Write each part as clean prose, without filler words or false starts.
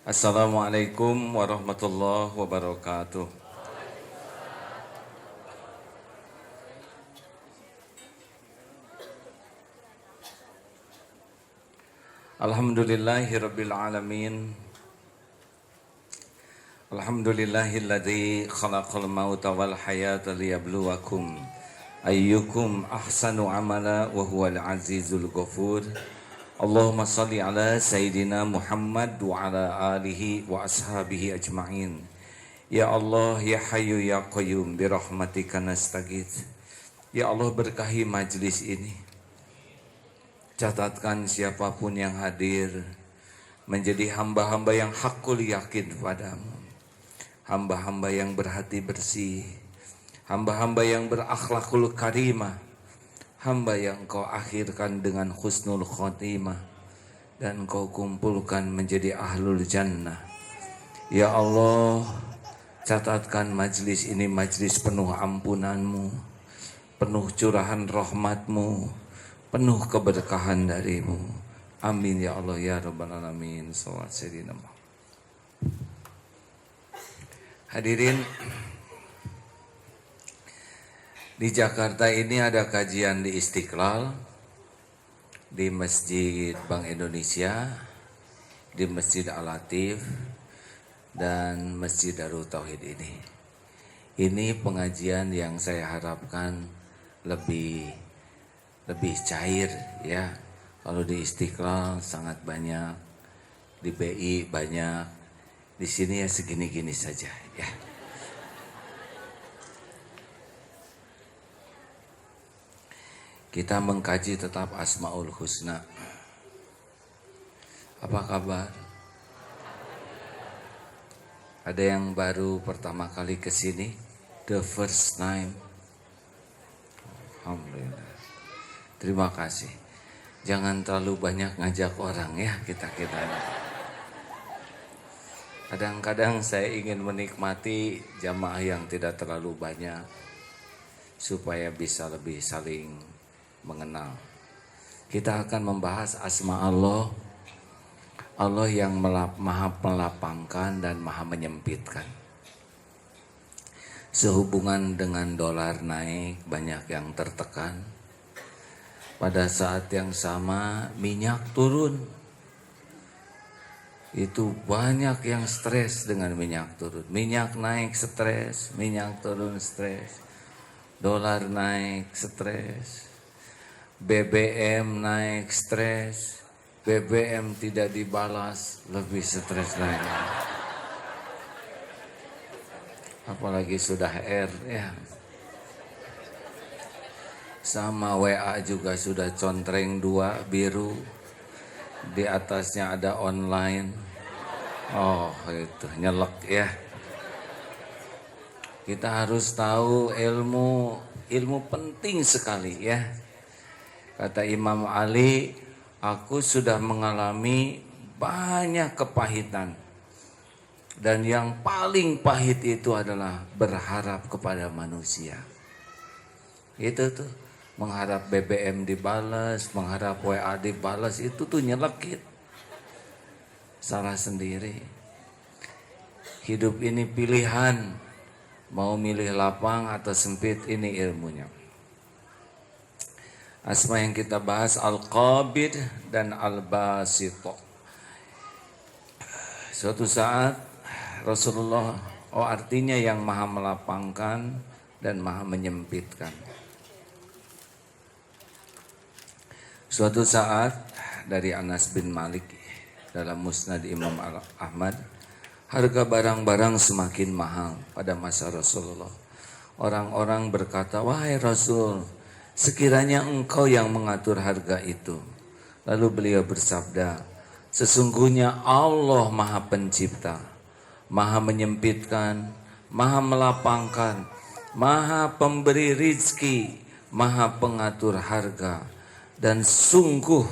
Assalamualaikum warahmatullahi wabarakatuh. Alhamdulillahirabbil alamin. Alhamdulillahilladzi khalaqal mauta wal hayata liyabluwakum ayyukum ahsanu amala wa huwal azizul ghafur. Allahumma salli ala Sayyidina Muhammad wa ala alihi wa ashabihi ajma'in. Ya Allah, Ya Hayyu Ya Qayyum, birahmatika nastaghits. Ya Allah, berkahi majlis ini. Catatkan siapapun yang hadir menjadi hamba-hamba yang hakul yakin padamu. Hamba-hamba yang berhati bersih. Hamba-hamba yang berakhlakul karimah. Hamba yang kau akhirkan dengan husnul khotimah dan kau kumpulkan menjadi ahlul jannah. Ya Allah, catatkan majlis ini majlis penuh ampunanmu, penuh curahan rahmatmu, penuh keberkahan darimu. Amin ya Allah ya Rabbal Alamin. Salawat Sayyidina Muhammad. Hadirin, di Jakarta ini ada kajian di Istiqlal, di Masjid Bank Indonesia, di Masjid Al-Latif, dan Masjid Darut Tauhid ini. Ini pengajian yang saya harapkan lebih cair ya. Kalau di Istiqlal sangat banyak, di BI banyak, di sini ya segini-gini saja ya. Kita mengkaji tetap Asmaul Husna. Apa kabar? Ada yang baru pertama kali ke sini? The first time. Alhamdulillah. Terima kasih. Jangan terlalu banyak ngajak orang ya kita. Kadang-kadang saya ingin menikmati jamaah yang tidak terlalu banyak supaya bisa lebih saling mengenal. Kita akan membahas asma Allah. Allah yang maha melapangkan dan maha menyempitkan. Sehubungan dengan dolar naik, banyak yang tertekan. Pada saat yang sama minyak turun. Itu banyak yang stres dengan minyak turun. Minyak naik stres, minyak turun stres. Dolar naik stres. BBM naik stres. BBM tidak dibalas, lebih stres lagi. Apalagi sudah R ya. Sama WA juga sudah contreng 2 biru. Di atasnya ada online. Oh itu nyelek ya. Kita harus tahu ilmu penting sekali ya. Kata Imam Ali, aku sudah mengalami banyak kepahitan. Dan yang paling pahit itu adalah berharap kepada manusia. Itu tuh, mengharap BBM dibalas, mengharap WA dibalas, itu tuh nyelekit. Salah sendiri. Hidup ini pilihan, mau milih lapang atau sempit, ini ilmunya. Asma yang kita bahas Al-Qabid dan Al-Basit. Suatu saat Rasulullah, artinya yang maha melapangkan dan maha menyempitkan. Suatu saat dari Anas bin Malik dalam Musnad Imam Ahmad, harga barang-barang semakin mahal pada masa Rasulullah. Orang-orang berkata, wahai Rasul, sekiranya engkau yang mengatur harga itu. Lalu beliau bersabda, sesungguhnya Allah maha pencipta, maha menyempitkan, maha melapangkan, maha pemberi rizki, maha pengatur harga. Dan sungguh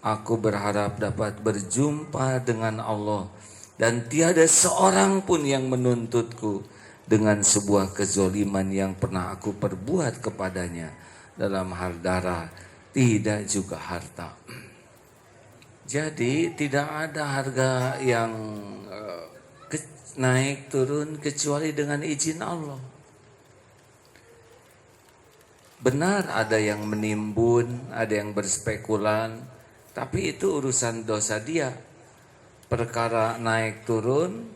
aku berharap dapat berjumpa dengan Allah. Dan tiada seorang pun yang menuntutku dengan sebuah kezoliman yang pernah aku perbuat kepadanya. Dalam hal darah, tidak juga harta. Jadi tidak ada harga yang naik turun kecuali dengan izin Allah. Benar ada yang menimbun, ada yang berspekulan, tapi itu urusan dosa dia. Perkara naik turun,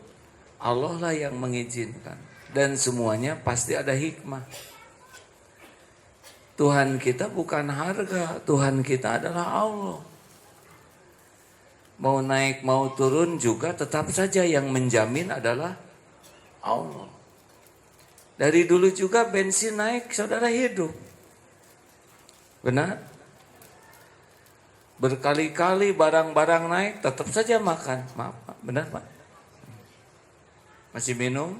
Allah lah yang mengizinkan. Dan semuanya pasti ada hikmah. Tuhan kita bukan harga, Tuhan kita adalah Allah. Mau naik mau turun juga tetap saja yang menjamin adalah Allah. Dari dulu juga bensin naik, saudara hidup. Benar? Berkali-kali barang-barang naik, tetap saja makan. Maaf, Pak. Benar, Pak? Masih minum?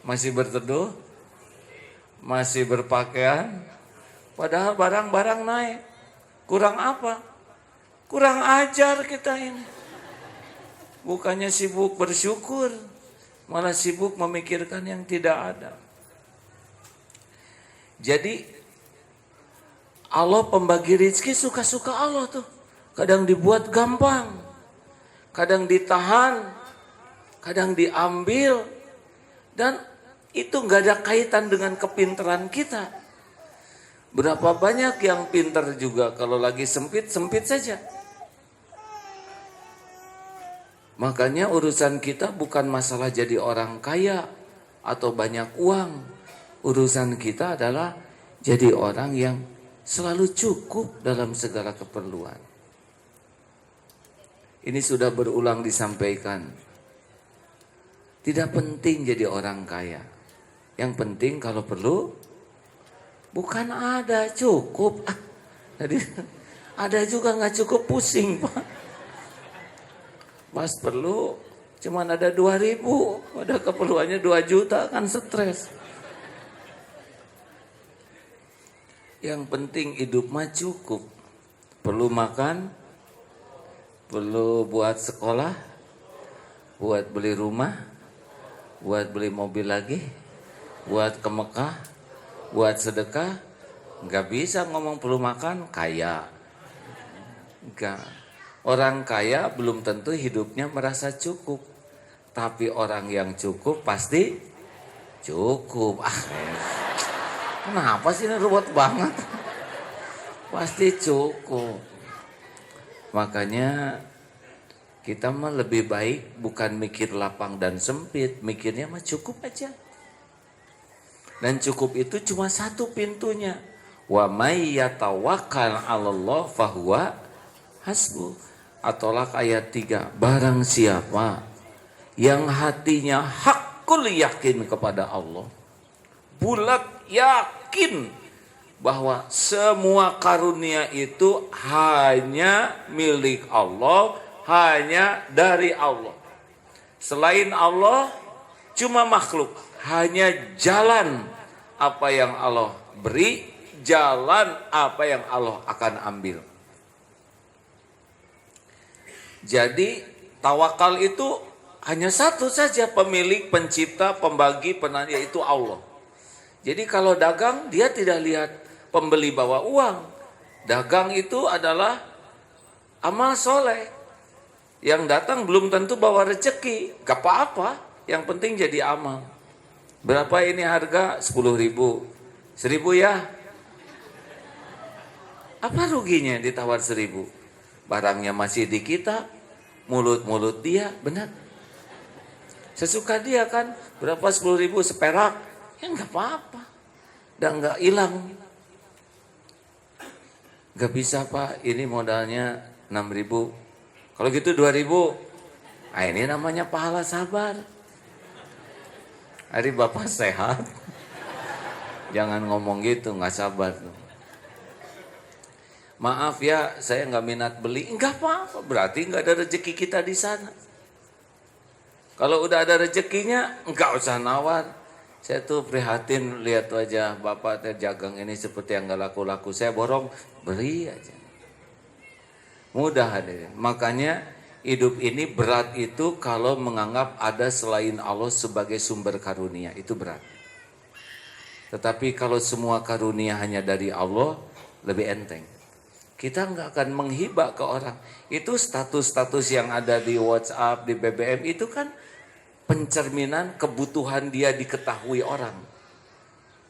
Masih berteduh? Masih berpakaian? Padahal barang-barang naik. Kurang apa? Kurang ajar kita ini. Bukannya sibuk bersyukur, malah sibuk memikirkan yang tidak ada. Jadi Allah pembagi rezeki suka-suka Allah tuh. Kadang dibuat gampang, kadang ditahan, kadang diambil. Dan itu gak ada kaitan dengan kepintaran kita. Berapa banyak yang pintar juga kalau lagi sempit, sempit saja. Makanya urusan kita bukan masalah jadi orang kaya atau banyak uang. Urusan kita adalah jadi orang yang selalu cukup dalam segala keperluan. Ini sudah berulang disampaikan. Tidak penting jadi orang kaya. Yang penting kalau perlu, bukan ada cukup. Jadi ada juga nggak cukup, pusing Pak. Pas perlu cuman ada 2.000, ada keperluannya 2 juta kan stres. Yang penting hidup mah cukup. Perlu makan, perlu buat sekolah, buat beli rumah, buat beli mobil lagi, buat ke Mekah, buat sedekah. Nggak bisa ngomong perlu makan, kaya. Enggak. Orang kaya belum tentu hidupnya merasa cukup. Tapi orang yang cukup pasti cukup. Kenapa sih ini ruwet banget? Pasti cukup. Makanya kita mah lebih baik bukan mikir lapang dan sempit. Mikirnya mah cukup aja. Dan cukup itu cuma satu pintunya. Wa may yatawakkal 'alallah fahuwa hasbuh. Atolak ayat 3. Barang siapa yang hatinya hakul yakin kepada Allah, bulat yakin bahwa semua karunia itu hanya milik Allah, hanya dari Allah. Selain Allah cuma makhluk, hanya jalan apa yang Allah beri, jalan apa yang Allah akan ambil. Jadi tawakal itu hanya satu saja, pemilik, pencipta, pembagi, penanya, yaitu Allah. Jadi kalau dagang dia tidak lihat pembeli bawa uang. Dagang itu adalah amal soleh. Yang datang belum tentu bawa rezeki, gak apa-apa. Yang penting jadi amal. Berapa ini harga? 10.000. 1.000 ya? Apa ruginya ditawar 1.000? Barangnya masih di kita, mulut-mulut dia, benar. Sesuka dia kan, berapa 10.000 seperak, ya nggak apa-apa, dan nggak hilang. Nggak bisa Pak, ini modalnya 6.000, kalau gitu 2.000. Nah ini namanya pahala sabar. Hari Bapak sehat, jangan ngomong gitu, nggak sabar tuh. Maaf ya, saya nggak minat beli. Enggak apa-apa, berarti nggak ada rezeki kita di sana. Kalau udah ada rezekinya, nggak usah nawar. Saya tuh prihatin lihat wajah Bapak dagang ini seperti yang nggak laku-laku. Saya borong, beli aja. Mudah hadirin. Makanya hidup ini berat itu kalau menganggap ada selain Allah sebagai sumber karunia, itu berat. Tetapi kalau semua karunia hanya dari Allah, lebih enteng. Kita nggak akan menghibah ke orang. Itu status-status yang ada di WhatsApp, di BBM itu kan pencerminan kebutuhan dia diketahui orang.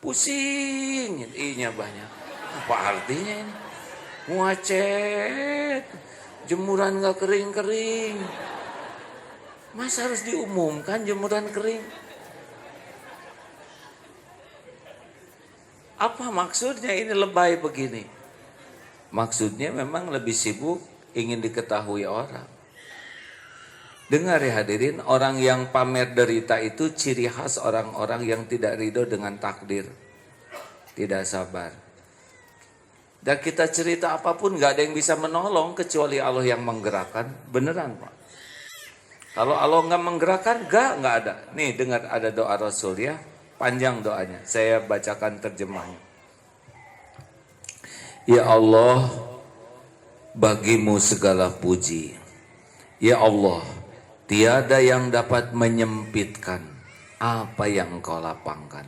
Pusing, i-nya banyak. Apa artinya ini? Muacet, jemuran nggak kering-kering. Masa harus diumumkan jemuran kering? Apa maksudnya ini lebay begini? Maksudnya memang lebih sibuk ingin diketahui orang. Dengar ya hadirin, orang yang pamer derita itu ciri khas orang-orang yang tidak ridho dengan takdir. Tidak sabar. Dan kita cerita apapun gak ada yang bisa menolong kecuali Allah yang menggerakkan. Beneran Pak. Kalau Allah gak menggerakkan, gak ada. Nih dengar ada doa Rasul ya. Panjang doanya, saya bacakan terjemahnya. Ya Allah, bagimu segala puji. Ya Allah, tiada yang dapat menyempitkan apa yang Engkau lapangkan.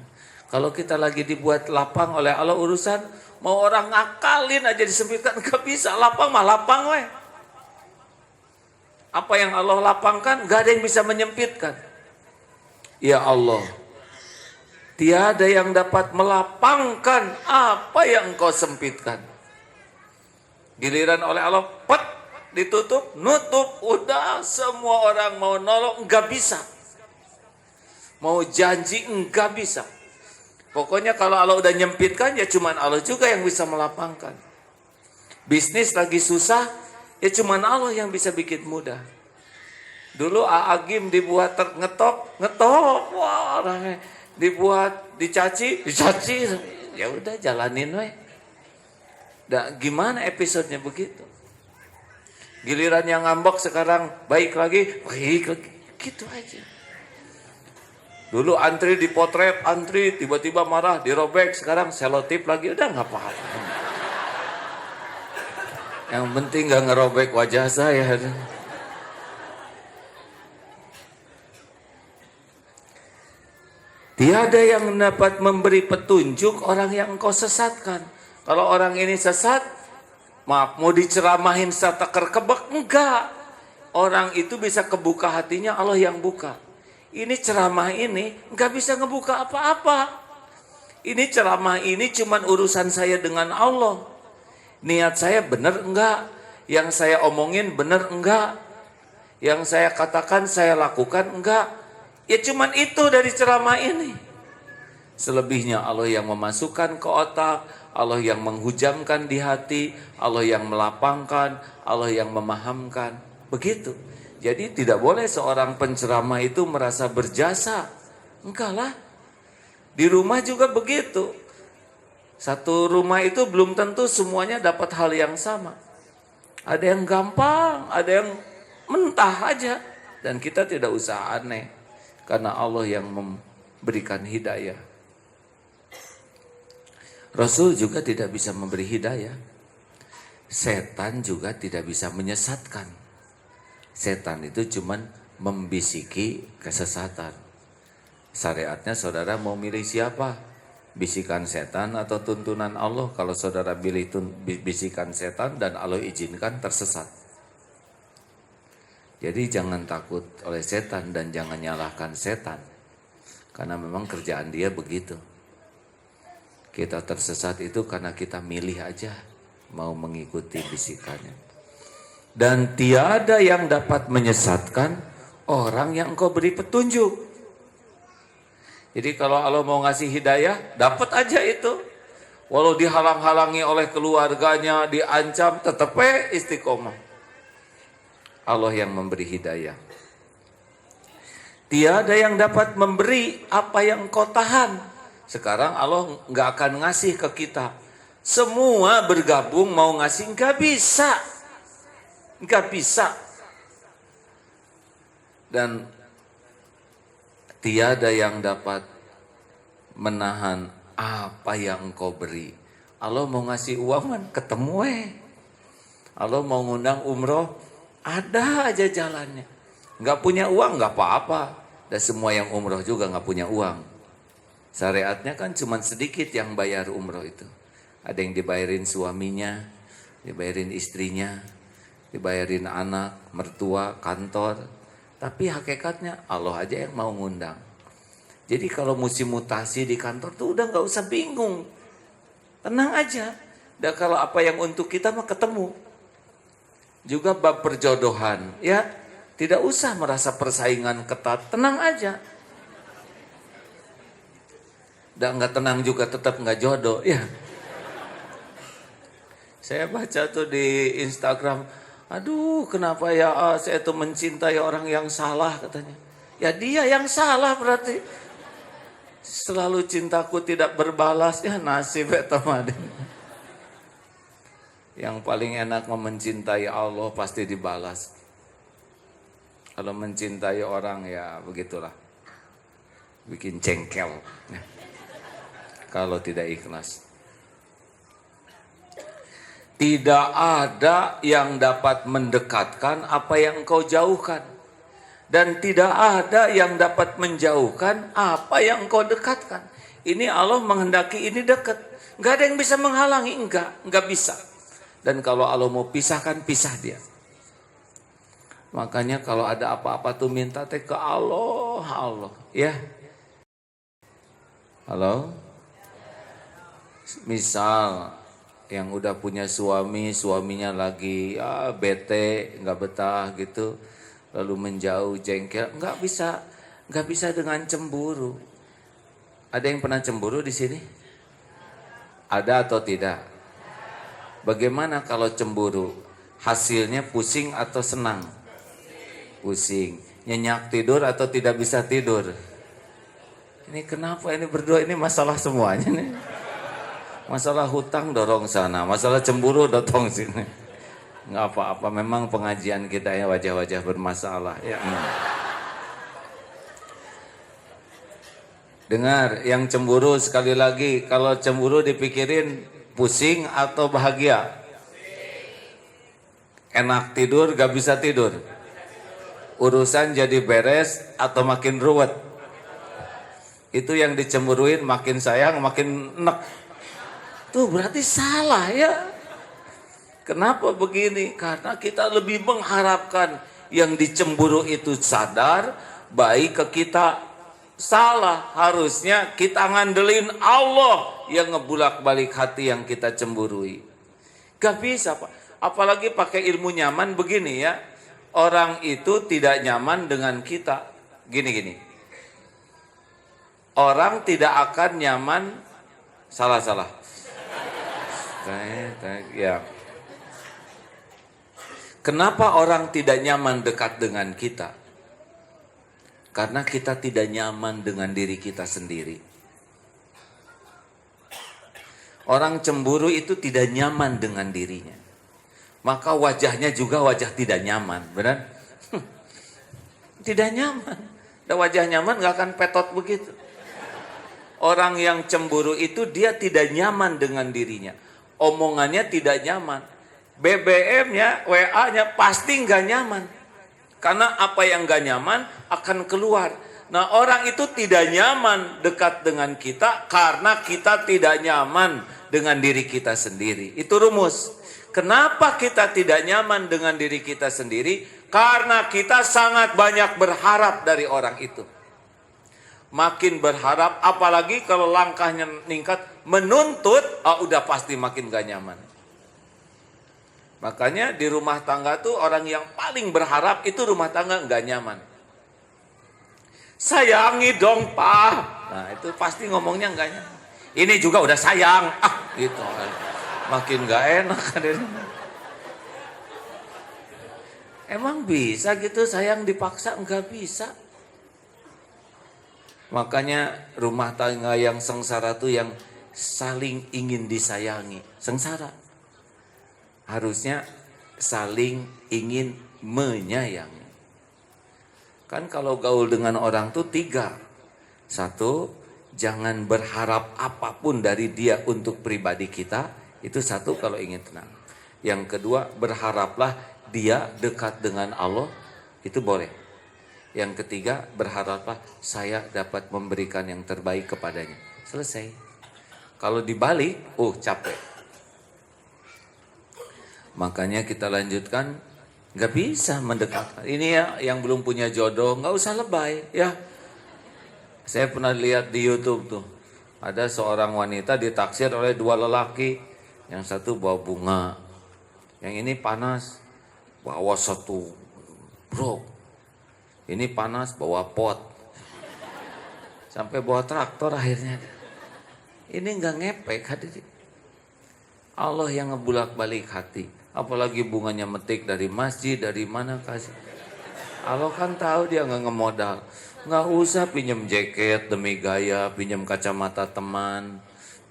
Kalau kita lagi dibuat lapang oleh Allah urusan, mau orang ngakalin aja disempitkan, gak bisa. Lapang mah lapang weh. Apa yang Allah lapangkan, gak ada yang bisa menyempitkan. Ya Allah, tiada yang dapat melapangkan apa yang Engkau sempitkan. Giliran oleh Allah, pet, ditutup, nutup, udah semua orang mau nolong, enggak bisa. Mau janji, enggak bisa. Pokoknya kalau Allah udah nyempitkan, ya cuman Allah juga yang bisa melapangkan. Bisnis lagi susah, ya cuman Allah yang bisa bikin mudah. Dulu Agim dibuat ngetok, wah orangnya. Dibuat dicaci, ya udah jalanin weh. Nah, gimana episodenya begitu? Giliran yang ngambek sekarang baik lagi, gitu aja. Dulu antri dipotret, antri tiba-tiba marah, dirobek, sekarang selotip lagi, udah nggak apa-apa. Yang penting nggak ngerobek wajah saya. Tiada yang dapat memberi petunjuk orang yang engkau sesatkan. Kalau orang ini sesat, maaf, mau diceramahin serta kerkebak, enggak. Orang itu bisa kebuka hatinya, Allah yang buka. Ini ceramah ini enggak bisa ngebuka apa-apa. Ini ceramah ini cuman urusan saya dengan Allah. Niat saya benar enggak? Yang saya omongin benar enggak? Yang saya katakan, saya lakukan enggak? Ya cuman itu dari ceramah ini. Selebihnya Allah yang memasukkan ke otak, Allah yang menghujamkan di hati, Allah yang melapangkan, Allah yang memahamkan. Begitu. Jadi tidak boleh seorang penceramah itu merasa berjasa. Enggak lah. Di rumah juga begitu. Satu rumah itu belum tentu semuanya dapat hal yang sama. Ada yang gampang, ada yang mentah aja. Dan kita tidak usah aneh. Karena Allah yang memberikan hidayah. Rasul juga tidak bisa memberi hidayah. Setan juga tidak bisa menyesatkan. Setan itu cuman membisiki kesesatan. Syariatnya saudara mau milih siapa? Bisikan setan atau tuntunan Allah? Kalau saudara pilih bisikan setan dan Allah izinkan, tersesat. Jadi jangan takut oleh setan dan jangan nyalahkan setan. Karena memang kerjaan dia begitu. Kita tersesat itu karena kita milih aja mau mengikuti bisikannya. Dan tiada yang dapat menyesatkan orang yang engkau beri petunjuk. Jadi kalau Allah mau ngasih hidayah, dapat aja itu. Walau dihalang-halangi oleh keluarganya, diancam, tetap istiqomah. Allah yang memberi hidayah. Tiada yang dapat memberi apa yang engkau tahan. Sekarang Allah nggak akan ngasih ke kita. Semua bergabung mau ngasih, nggak bisa. Nggak bisa. Dan tiada yang dapat menahan apa yang engkau beri. Allah mau ngasih uang, ketemu Allah mau ngundang umroh, ada aja jalannya. Nggak punya uang, nggak apa-apa. Dan semua yang umroh juga nggak punya uang. Syariatnya kan cuma sedikit yang bayar umroh itu. Ada yang dibayarin suaminya, dibayarin istrinya, dibayarin anak, mertua, kantor. Tapi hakikatnya Allah aja yang mau ngundang. Jadi kalau musim mutasi di kantor tuh udah gak usah bingung. Tenang aja. Dan kalau apa yang untuk kita mah ketemu. Juga bab perjodohan, ya. Tidak usah merasa persaingan ketat, tenang aja. Dan gak tenang juga tetap gak jodoh, ya. Saya baca tuh di Instagram, aduh kenapa ya saya tuh mencintai orang yang salah katanya. Ya dia yang salah berarti. Selalu cintaku tidak berbalas, ya nasib etamadin. Yang paling enak mencintai Allah pasti dibalas. Kalau mencintai orang ya begitulah. Bikin jengkel. Ya. Kalau tidak ikhlas. Tidak ada yang dapat mendekatkan apa yang engkau jauhkan. Dan tidak ada yang dapat menjauhkan apa yang engkau dekatkan. Ini Allah menghendaki ini dekat. Enggak ada yang bisa menghalangi, enggak bisa. Dan kalau Allah mau pisahkan, pisah dia. Makanya kalau ada apa-apa tuh minta ke Allah, ya. Halo? Misal yang udah punya suami, suaminya lagi bete, enggak betah gitu. Lalu menjauh, jengkel, nggak bisa dengan cemburu. Ada yang pernah cemburu di sini? Ada atau tidak? Bagaimana kalau cemburu? Hasilnya pusing atau senang? Pusing. Nyenyak tidur atau tidak bisa tidur? Ini kenapa ini berdua ini masalah semuanya nih? Masalah hutang dorong sana, masalah cemburu dorong sini. Nggak apa-apa, memang pengajian kita ya wajah-wajah bermasalah. Ya. Dengar, yang cemburu sekali lagi, kalau cemburu dipikirin pusing atau bahagia? Enak tidur, gak bisa tidur? Urusan jadi beres atau makin ruwet? Itu yang dicemburuin makin sayang, makin enak. Tuh berarti salah ya. Kenapa begini? Karena kita lebih mengharapkan yang dicemburu itu sadar, baik ke kita. Salah, harusnya kita ngandelin Allah yang ngebulak-balik hati yang kita cemburui. Gak bisa Pak, apalagi pakai ilmu nyaman begini ya. Orang itu tidak nyaman dengan kita. Gini. Orang tidak akan nyaman, salah. Ya. Kenapa orang tidak nyaman dekat dengan kita? Karena kita tidak nyaman dengan diri kita sendiri. Orang cemburu itu tidak nyaman dengan dirinya. Maka wajahnya juga wajah tidak nyaman, benar? Tidak nyaman. Dan wajah nyaman gak akan petot begitu. Orang yang cemburu itu dia tidak nyaman dengan dirinya. Omongannya tidak nyaman. BBM-nya, WA-nya pasti nggak nyaman. Karena apa yang nggak nyaman akan keluar. Nah orang itu tidak nyaman dekat dengan kita karena kita tidak nyaman dengan diri kita sendiri. Itu rumus. Kenapa kita tidak nyaman dengan diri kita sendiri? Karena kita sangat banyak berharap dari orang itu. Makin berharap, apalagi kalau langkahnya meningkat, menuntut, udah pasti makin gak nyaman. Makanya di rumah tangga tuh orang yang paling berharap itu rumah tangga nggak nyaman. Sayangi dong Pak. Nah itu pasti ngomongnya nggak nyaman. Ini juga udah sayang. Gitu. Makin nggak enak. Emang bisa gitu sayang dipaksa? Nggak bisa. Makanya rumah tangga yang sengsara tuh yang saling ingin disayangi. Sengsara. Harusnya saling ingin menyayangi. Kan kalau gaul dengan orang tuh 3. 1, jangan berharap apapun dari dia untuk pribadi kita. Itu 1 kalau ingin tenang. Yang kedua, berharaplah dia dekat dengan Allah. Itu boleh. Yang ketiga, berharaplah saya dapat memberikan yang terbaik kepadanya. Selesai. Kalau dibalik, capek. Makanya kita lanjutkan, nggak bisa mendekat. Ini ya yang belum punya jodoh, nggak usah lebay ya. Saya pernah lihat di YouTube tuh, ada seorang wanita ditaksir oleh dua lelaki. Yang satu bawa bunga, yang ini panas bawa satu bro. Ini panas bawa pot. Sampai bawa traktor akhirnya. Ini nggak ngepek hadirin. Allah yang ngebulak-balik hati. Apalagi bunganya metik dari masjid, dari mana kasih. Allah kan tahu dia nggak ngemodal. Nggak usah pinjem jaket demi gaya, pinjem kacamata teman,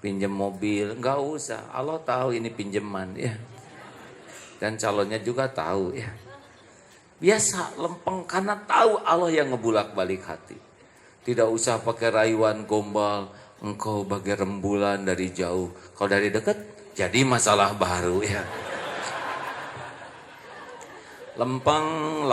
pinjem mobil. Nggak usah. Allah tahu ini pinjeman ya. Dan calonnya juga tahu ya. Biasa lempeng karena tahu Allah yang ngebulak-balik hati. Tidak usah pakai rayuan gombal. Engkau bagai rembulan dari jauh. Kalau dari dekat jadi masalah baru ya. Lempeng.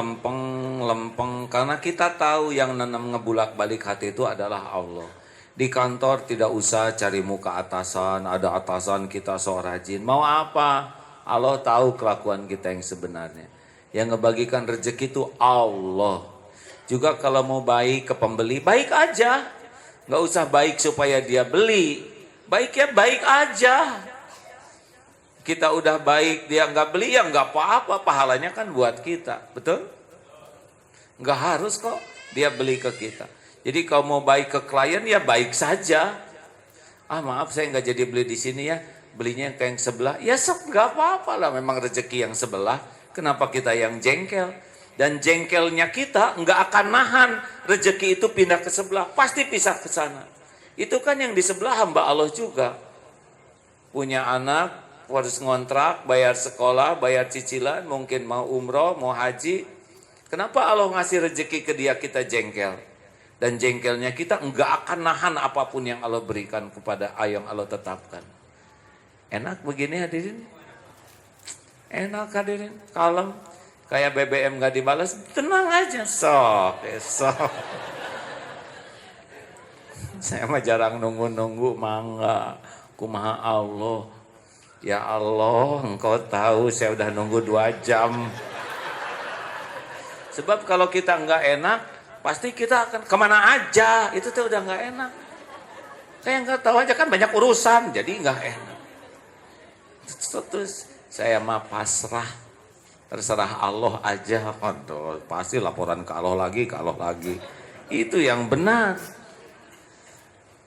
Karena kita tahu yang nanam ngebulak-balik hati itu adalah Allah. Di kantor tidak usah cari muka atasan. Ada atasan kita so rajin. Mau apa? Allah tahu kelakuan kita yang sebenarnya. Yang ngebagikan rezeki itu Allah. Juga kalau mau baik ke pembeli, baik aja. Nggak usah baik supaya dia beli. Baiknya baik aja. Kita udah baik, dia nggak beli ya nggak apa-apa. Pahalanya kan buat kita, betul? Nggak harus kok dia beli ke kita. Jadi kalau mau baik ke klien ya baik saja. Ah maaf saya nggak jadi beli di sini ya. Belinya ke yang sebelah. Ya sok nggak apa-apa lah memang rezeki yang sebelah. Kenapa kita yang jengkel? Dan jengkelnya kita nggak akan nahan rezeki itu pindah ke sebelah. Pasti pisah ke sana. Itu kan yang di sebelah hamba Allah juga. Punya anak, harus ngontrak, bayar sekolah, bayar cicilan, mungkin mau umroh, mau haji. Kenapa Allah ngasih rezeki ke dia kita jengkel? Dan jengkelnya kita enggak akan nahan apapun yang Allah berikan kepada yang Allah tetapkan. Enak begini hadirin? Enak hadirin? Kalem. Kayak BBM gak dibalas, tenang aja. Sok. Saya mah jarang nunggu-nunggu, mangga. Kumaha Allah. Ya Allah, engkau tahu saya udah nunggu 2 jam. Sebab kalau kita nggak enak, pasti kita akan kemana aja. Itu tuh udah nggak enak. Kayak nggak tahu aja kan banyak urusan, jadi nggak enak. Terus saya mah pasrah, terserah Allah aja. Aduh, pasti laporan ke Allah lagi. Itu yang benar.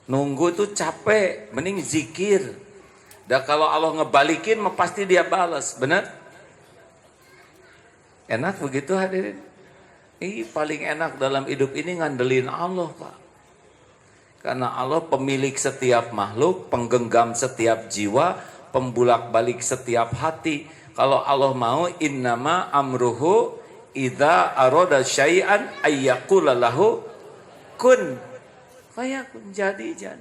Nunggu tuh capek, mending zikir. Dan kalau Allah ngebalikin, pasti dia balas. Benar? Enak begitu hadirin? Paling enak dalam hidup ini ngandelin Allah Pak. Karena Allah pemilik setiap makhluk, penggenggam setiap jiwa, pembulak balik setiap hati. Kalau Allah mau, innama amruhu idza arada syai'an ayyaqula lahu kun fayakun, jadi.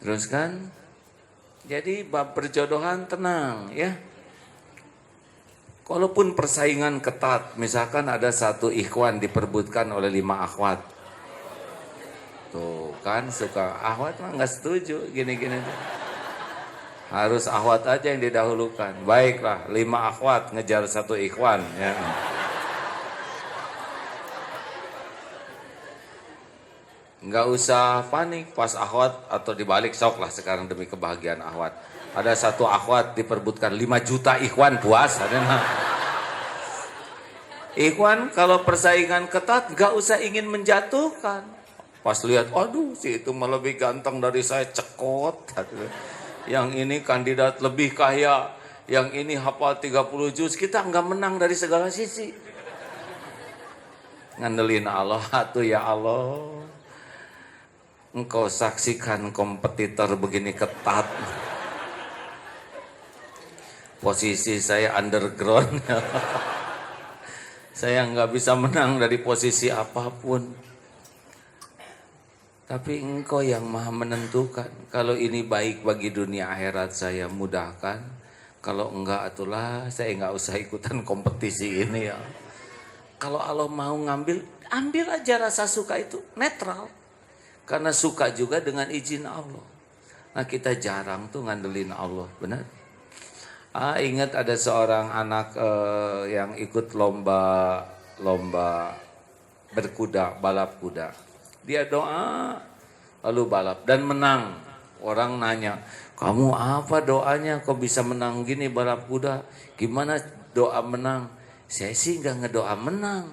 Terus kan, jadi bab perjodohan tenang ya. Kalaupun persaingan ketat, misalkan ada satu ikhwan diperbutkan oleh 5 akhwat. Tuh kan suka akhwat mah nggak setuju gini-gini. Harus akhwat aja yang didahulukan. Baiklah 5 akhwat ngejar satu ikhwan ya. Nggak usah panik pas akhwat atau dibalik, sok lah sekarang demi kebahagiaan akhwat. Ada satu akhwat diperbutkan 5 juta ikhwan, puas. Ikhwan kalau persaingan ketat nggak usah ingin menjatuhkan. Pas lihat, aduh si itu malah lebih ganteng dari saya, cekot. Yang ini kandidat lebih kaya, yang ini hafal 30 juz, kita nggak menang dari segala sisi. Ngandelin Allah tuh ya Allah. Engkau saksikan kompetitor begini ketat. Posisi saya underground. Saya nggak bisa menang dari posisi apapun. Tapi engkau yang maha menentukan. Kalau ini baik bagi dunia akhirat saya mudahkan. Kalau enggak itulah saya nggak usah ikutan kompetisi ini ya. Kalau Allah mau ngambil, ambil aja rasa suka itu netral. Karena suka juga dengan izin Allah. Nah kita jarang tuh ngandelin Allah, benar? Ingat ada seorang anak yang ikut lomba berkuda, balap kuda. Dia doa lalu balap dan menang. Orang nanya, kamu apa doanya kok bisa menang gini balap kuda? Gimana doa menang? Saya sih nggak ngedoa menang,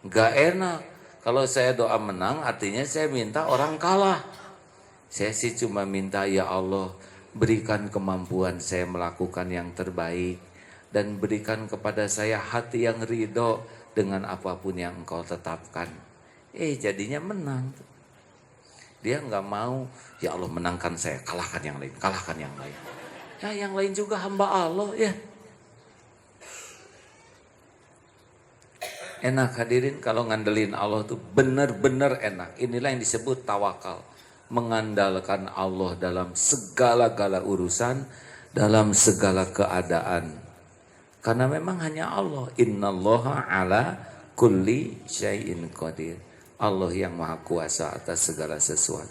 nggak enak. Kalau saya doa menang artinya saya minta orang kalah. Saya sih cuma minta, ya Allah, berikan kemampuan saya melakukan yang terbaik dan berikan kepada saya hati yang ridho dengan apapun yang Engkau tetapkan. Jadinya menang. Dia nggak mau, ya Allah menangkan saya, kalahkan yang lain, kalahkan yang lain. Ya yang lain juga hamba Allah ya. Enak hadirin kalau ngandelin Allah tuh benar-benar enak. Inilah yang disebut tawakal. Mengandalkan Allah dalam segala-gala urusan, dalam segala keadaan. Karena memang hanya Allah. Innallaha ala kulli syai'in qadir. Allah yang maha kuasa atas segala sesuatu.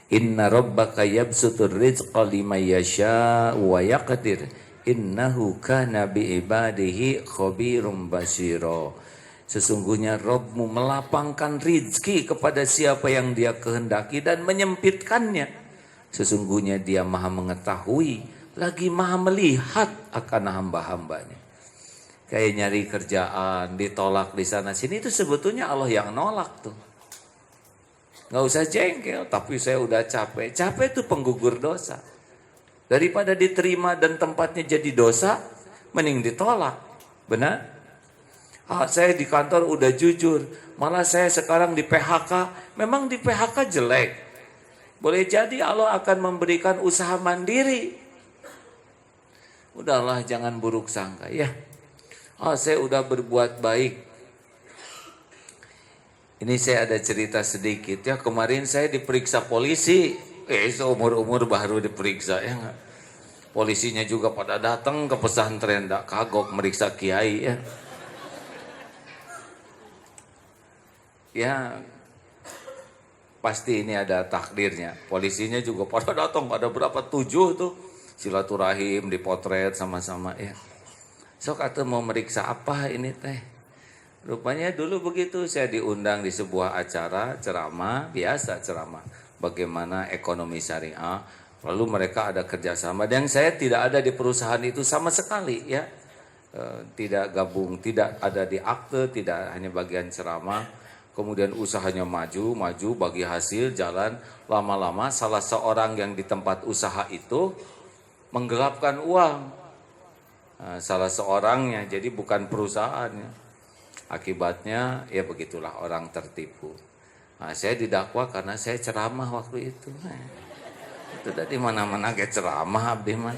Inna rabbaka yabsutur rizqa liman yasha'u wa yaqdir. Innahu kana bi'ibadihi khabirum basira. Sesungguhnya Rabbmu melapangkan rizki kepada siapa yang dia kehendaki dan menyempitkannya. Sesungguhnya dia maha mengetahui, lagi maha melihat akan hamba-hambanya. Kayak nyari kerjaan, ditolak di sana sini, itu sebetulnya Allah yang nolak tuh. Gak usah jengkel, tapi saya udah capek. Capek itu penggugur dosa. Daripada diterima dan tempatnya jadi dosa, mending ditolak. Benar? Saya di kantor udah jujur, malah saya sekarang di PHK. Memang di PHK jelek. Boleh jadi Allah akan memberikan usaha mandiri. Udahlah jangan buruk sangka ya. Saya udah berbuat baik. Ini saya ada cerita sedikit ya. Kemarin saya diperiksa polisi. Seumur-umur baru diperiksa ya enggak. Polisinya juga pada datang ke pesantren, enggak kagok meriksa kiai ya. Ya pasti ini ada takdirnya. Polisinya juga pada datang, ada berapa 7 tuh. Silaturahim dipotret sama-sama ya. Sok atuh mau meriksa apa ini teh. Rupanya dulu begitu, saya diundang di sebuah acara ceramah, biasa ceramah. Bagaimana ekonomi syariah. Lalu mereka ada kerjasama dan saya tidak ada di perusahaan itu sama sekali ya. Tidak gabung, tidak ada di akte, tidak hanya bagian ceramah. Kemudian usahanya maju, bagi hasil jalan. Lama-lama salah seorang yang di tempat usaha itu menggelapkan uang. Salah seorangnya, jadi bukan perusahaannya. Akibatnya ya begitulah orang tertipu. Saya didakwa karena saya ceramah waktu itu. Itu dari mana-mana kayak ceramah abdi man.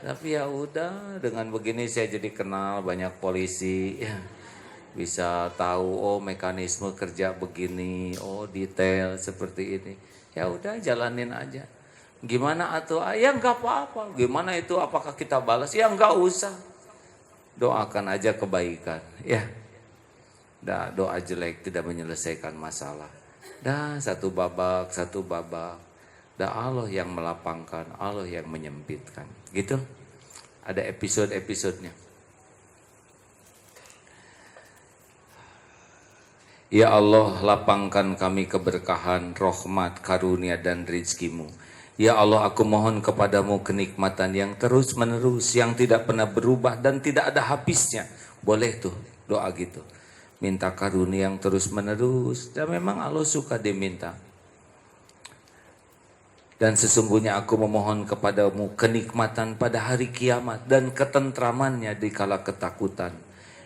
Tapi ya udah, dengan begini saya jadi kenal banyak polisi ya. Bisa tahu mekanisme kerja begini, detail seperti ini. Ya udah jalanin aja. Gimana atuh? Ya enggak apa-apa. Gimana itu apakah kita balas? Ya enggak usah. Doakan aja kebaikan, ya. Doa jelek tidak menyelesaikan masalah. Satu babak. Allah yang melapangkan, Allah yang menyempitkan. Gitu. Ada episode-episodenya. Ya Allah, lapangkan kami keberkahan, rahmat, karunia, dan rizkimu. Ya Allah, aku mohon kepadamu kenikmatan yang terus menerus, yang tidak pernah berubah dan tidak ada habisnya. Boleh tuh doa gitu. Minta karunia yang terus menerus. Dan memang Allah suka diminta. Dan sesungguhnya aku memohon kepadamu kenikmatan pada hari kiamat dan ketentramannya di kala ketakutan.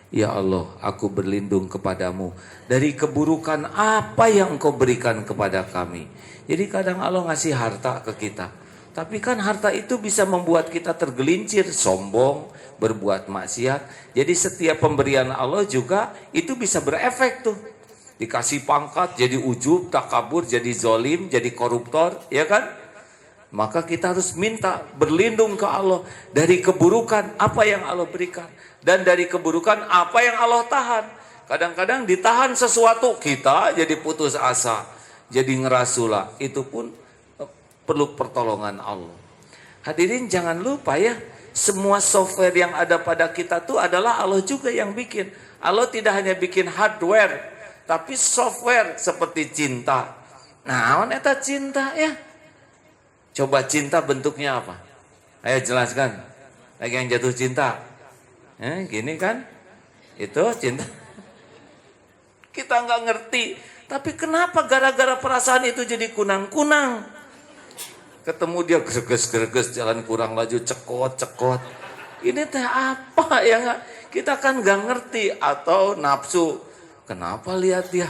Ya Allah, aku berlindung kepadamu dari keburukan apa yang Engkau berikan kepada kami. Jadi kadang Allah ngasih harta ke kita. Tapi kan harta itu bisa membuat kita tergelincir, sombong, berbuat maksiat. Jadi setiap pemberian Allah juga itu bisa berefek tuh. Dikasih pangkat jadi ujub, takabur, jadi zolim, jadi koruptor, ya kan? Maka kita harus minta berlindung ke Allah dari keburukan apa yang Allah berikan. Dan dari keburukan apa yang Allah tahan. Kadang-kadang ditahan sesuatu kita jadi putus asa. Jadi ngerasula. Itu pun perlu pertolongan Allah. Hadirin jangan lupa ya, semua software yang ada pada kita tuh adalah Allah juga yang bikin. Allah tidak hanya bikin hardware, tapi software seperti cinta. Nah, eta cinta ya. Coba cinta bentuknya apa? Ayo jelaskan. Lagi yang jatuh cinta. Gini kan? Itu cinta. Kita nggak ngerti. Tapi kenapa gara-gara perasaan itu jadi kunang-kunang? Ketemu dia greges-greges, jalan kurang laju, cekot-cekot. Ini teh apa ya nggak? Kita kan nggak ngerti. Atau nafsu. Kenapa lihat dia?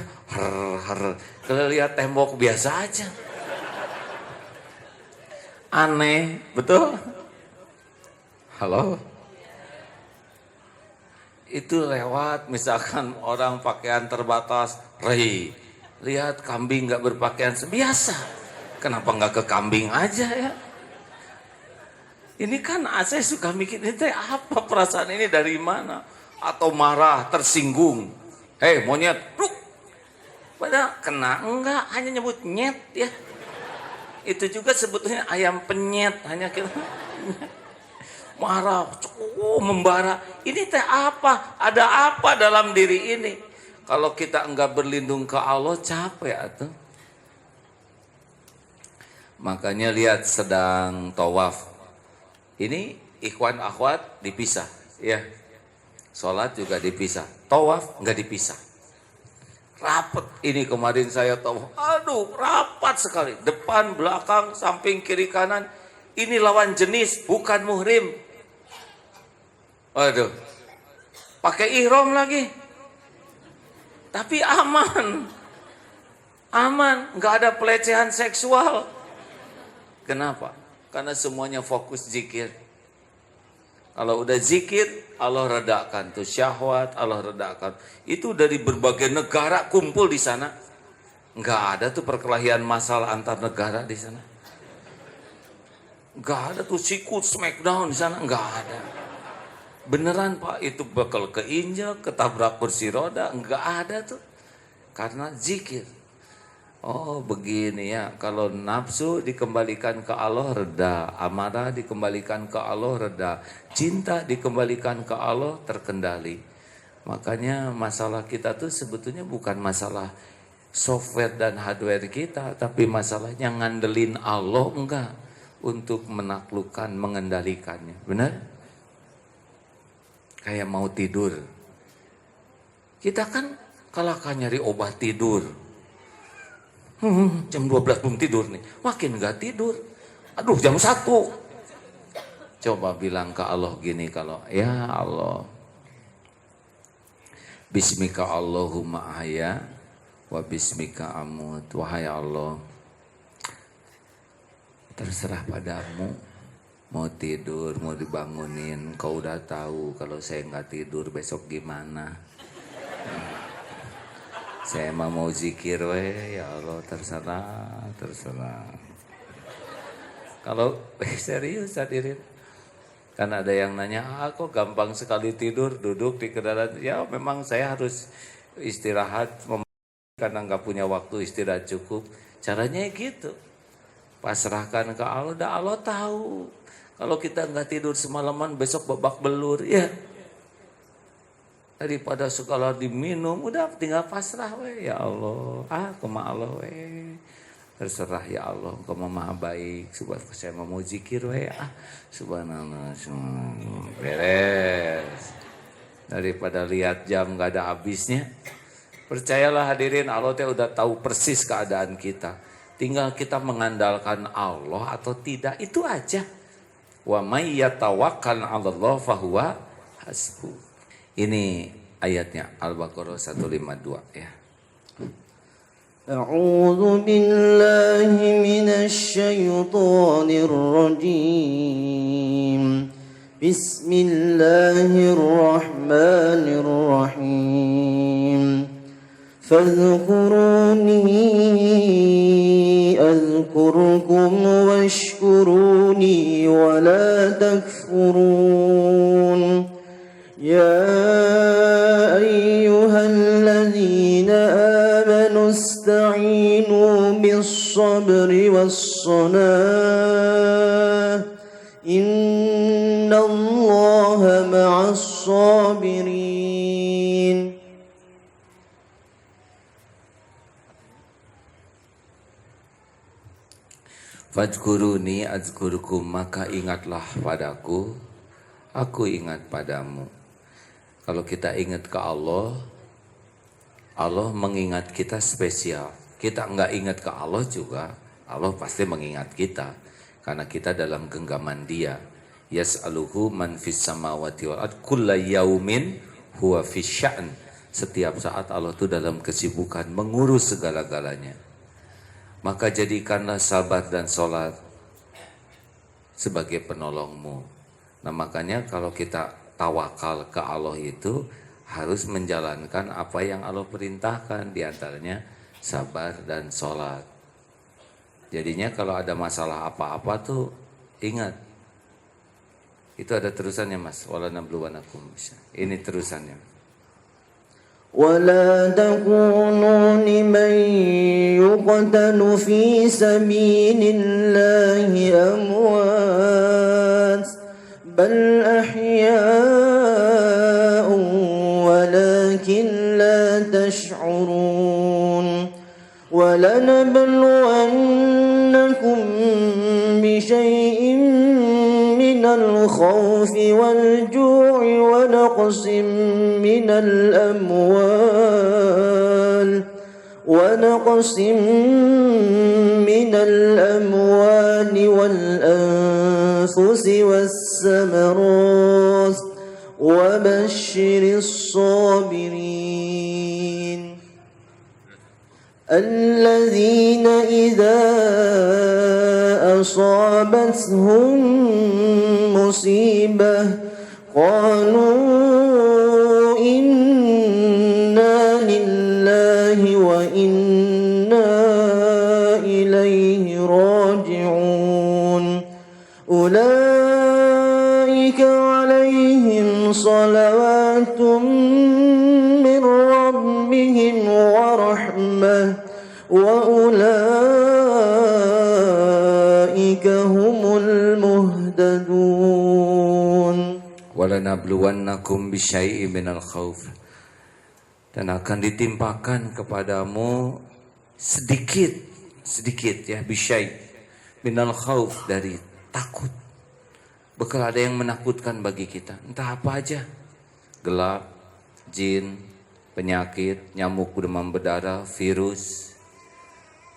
Kalau lihat tembok biasa aja. Aneh, betul? Halo? Itu lewat misalkan orang pakaian terbatas, lihat kambing nggak berpakaian biasa, kenapa nggak ke kambing aja ya? Ini kan saya suka mikir, ini apa perasaan ini dari mana? Atau marah, tersinggung, hei monyet, padahal kena enggak, hanya nyebut nyet ya. Itu juga sebetulnya ayam penyet, hanya kita marah, membara. Ini teh apa? Ada apa dalam diri ini? Kalau kita enggak berlindung ke Allah, capek atuh. Makanya lihat sedang tawaf. Ini ikhwan akhwat dipisah, ya. Sholat juga dipisah, tawaf enggak dipisah. Rapat ini kemarin saya tawaf. Aduh, rapat sekali. Depan, belakang, samping, kiri, kanan. Ini lawan jenis, bukan muhrim. Waduh, pakai ihram lagi. Tapi aman, nggak ada pelecehan seksual. Kenapa? Karena semuanya fokus zikir. Kalau udah zikir, Allah redakan tuh syahwat, Allah redakan. Itu dari berbagai negara kumpul di sana. Nggak ada tuh perkelahian massal antar negara di sana. Nggak ada tuh sikut smackdown di sana, nggak ada. Beneran Pak, itu bakal keinjak, ketabrak kursi roda, nggak ada tuh. Karena zikir. Oh begini ya, kalau nafsu dikembalikan ke Allah reda, amarah dikembalikan ke Allah reda, cinta dikembalikan ke Allah terkendali. Makanya masalah kita tuh sebetulnya bukan masalah software dan hardware kita, tapi masalahnya ngandelin Allah enggak untuk menaklukkan, mengendalikannya. Benar? Kayak mau tidur. Kita kan kalahkan nyari obat tidur. Jam 12 belum tidur nih. Makin gak tidur. Aduh jam 1. Coba bilang ke Allah gini kalau, ya Allah. Bismika Allahumma ahya wa bismika amut. Wahai Allah, terserah padamu. Mau tidur, mau dibangunin. Kau udah tahu kalau saya gak tidur besok gimana. Saya mau zikir ya Allah, terserah. Kalau serius hadirin. Kan ada yang nanya, kok gampang sekali tidur, duduk di kendaraan. Ya memang saya harus istirahat karena nggak punya waktu istirahat cukup. Caranya gitu. Pasrahkan ke Allah, udah Allah tahu. Kalau kita nggak tidur semalaman besok babak belur ya. Daripada segala diminum, udah tinggal pasrah we ya Allah. Kema Allah we. Terserah ya Allah, Engkau maha baik. Saya mau zikir we. Subhanallah. Beres. Daripada lihat jam gak ada habisnya. Percayalah hadirin, Allah teh udah tahu persis keadaan kita. Tinggal kita mengandalkan Allah atau tidak, itu aja. Wa may yatawakkal 'alallahi fahuwa hasbuh. Ini ayatnya Al-Baqarah 152 ya. A'udzu billahi minasy syaithanir rajim. Bismillahirrahmanirrahim. Fadhkuruni azkurkum washkuruni wa la takfurun. يا أيها الذين آمنوا استعينوا بالصبر والصلاة Fadhkuruni adzkurkum, maka ingatlah padaku, aku ingat padamu. Kalau kita ingat ke Allah, Allah mengingat kita spesial. Kita enggak ingat ke Allah juga, Allah pasti mengingat kita. Karena kita dalam genggaman Dia. Yas'aluhu man fis samawati wal ard kulla yaumin huwa fis sya'n. Setiap saat Allah itu dalam kesibukan mengurus segala-galanya. Maka jadikanlah sabar dan sholat sebagai penolongmu. Nah makanya kalau kita tawakal ke Allah itu harus menjalankan apa yang Allah perintahkan, diantaranya sabar dan sholat. Jadinya kalau ada masalah apa-apa tuh ingat. Itu ada terusannya Mas. Wala nabluwanakum. Ini terusannya. ولا تكونوا لمن يقتل في سبيل الله أموات بل أحياء ولكن لا تشعرون ولنبلونكم بشيء من الخوف والجوع ونقص من الأموال والأنفس والثمرات وبشر الصابرين الذين إذا أصابتهم مصيبة قالوا إنا لله وإنا إليه راجعون أولئك عليهم صلوات من ربهم ورحمة وأولئك هم المهتدون Walanabluwannakum bisyai'in minal khauf, dan akan ditimpakan kepadamu sedikit ya, bisyai' minal khauf, dari takut. Bakal ada yang menakutkan bagi kita, entah apa aja. Gelap, jin, penyakit, nyamuk demam berdarah, virus,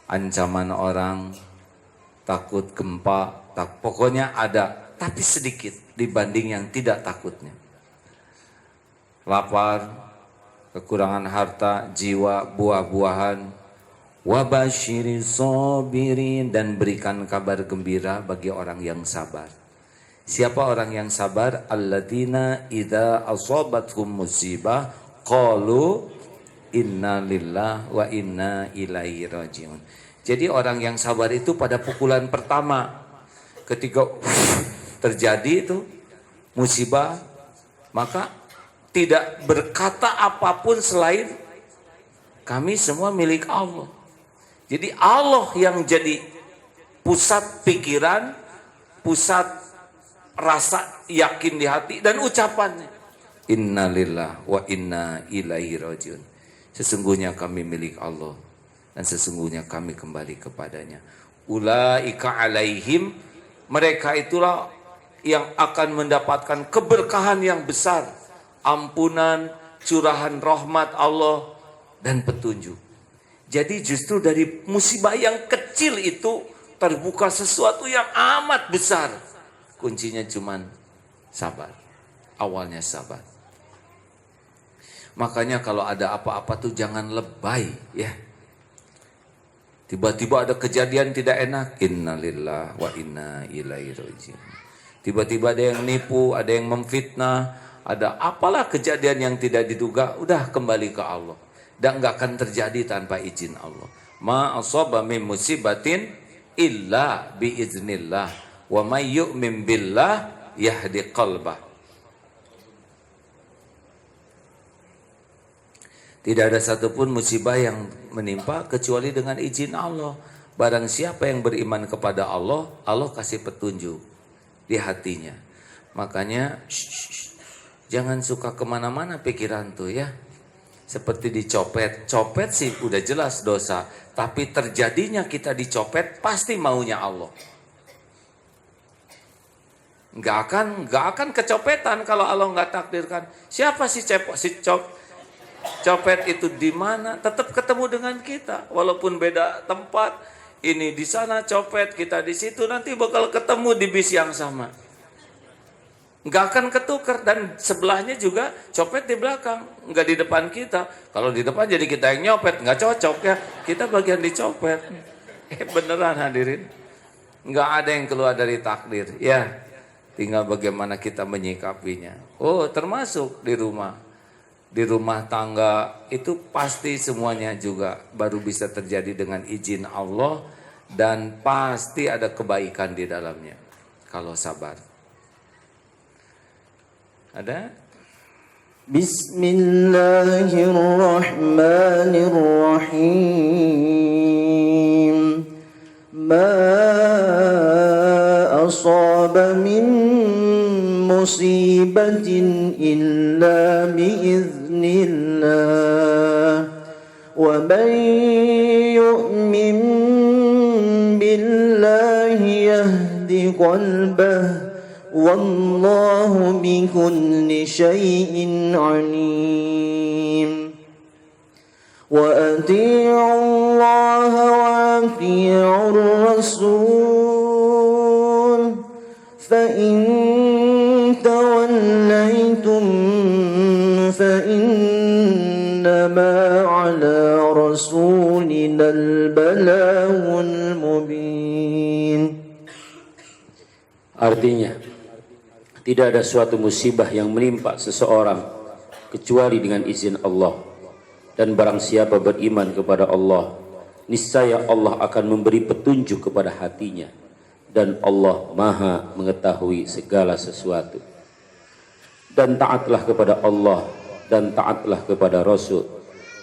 ancaman orang, takut gempa, pokoknya ada, tapi sedikit dibanding yang tidak takutnya. Lapar, kekurangan harta, jiwa, buah-buahan. Wabasyiris sabirin, dan berikan kabar gembira bagi orang yang sabar. Siapa orang yang sabar? Alladzina idza asabathum musibah qalu inna lillahi wa inna ilaihi rajiun. Jadi orang yang sabar itu pada pukulan pertama, ketika terjadi itu musibah, maka tidak berkata apapun selain kami semua milik Allah. Jadi Allah yang jadi pusat pikiran, pusat rasa yakin di hati dan ucapannya. Inna lillahi wa inna ilaihi rajiun. Sesungguhnya kami milik Allah dan sesungguhnya kami kembali kepadanya. Ulaika alaihim, mereka itulah yang akan mendapatkan keberkahan yang besar, ampunan, curahan rahmat Allah dan petunjuk. Jadi justru dari musibah yang kecil itu terbuka sesuatu yang amat besar. Kuncinya cuman sabar. Awalnya sabar. Makanya kalau ada apa-apa tuh jangan lebay ya. Tiba-tiba ada kejadian tidak enak, innalillahi wa inna ilaihi rajiun. Tiba-tiba ada yang nipu, ada yang memfitnah, ada apalah kejadian yang tidak diduga, udah kembali ke Allah. Dan enggak akan terjadi tanpa izin Allah. Ma asaba min musibatin illa biiznillah wa may yu'min billah yahdi qalbah. Tidak ada satupun musibah yang menimpa kecuali dengan izin Allah. Barang siapa yang beriman kepada Allah, Allah kasih petunjuk di hatinya. Makanya jangan suka kemana-mana pikiran tuh ya. Seperti dicopet. Copet sih udah jelas dosa. Tapi terjadinya kita dicopet pasti maunya Allah. Nggak akan kecopetan kalau Allah nggak takdirkan. Siapa sih copet itu di mana? Tetap ketemu dengan kita. Walaupun beda tempat. Ini di sana copet, kita di situ. Nanti bakal ketemu di bis yang sama. Nggak akan ketukar. Dan sebelahnya juga copet di belakang. Nggak di depan kita. Kalau di depan jadi kita yang nyopet. Nggak cocok ya. Kita bagian dicopet. Beneran hadirin. Nggak ada yang keluar dari takdir. Ya. Tinggal bagaimana kita menyikapinya. Oh, termasuk di rumah. Di rumah tangga itu pasti semuanya juga baru bisa terjadi dengan izin Allah. Dan pasti ada kebaikan di dalamnya. Kalau sabar. Ada? Bismillahirrahmanirrahim. أصاب من مصيبة إلا بإذن الله ومن يؤمن بالله يهد قلبه والله بكل شيء عليم وأطيعوا الله وأطيعوا الرسول فإن توليتم فإنما على رسولنا البلاغ المبين. Artinya, tidak ada suatu musibah yang menimpa seseorang kecuali dengan izin Allah. Dan barang siapa beriman kepada Allah, niscaya Allah akan memberi petunjuk kepada hatinya. Dan Allah Maha mengetahui segala sesuatu. Dan taatlah kepada Allah dan taatlah kepada Rasul.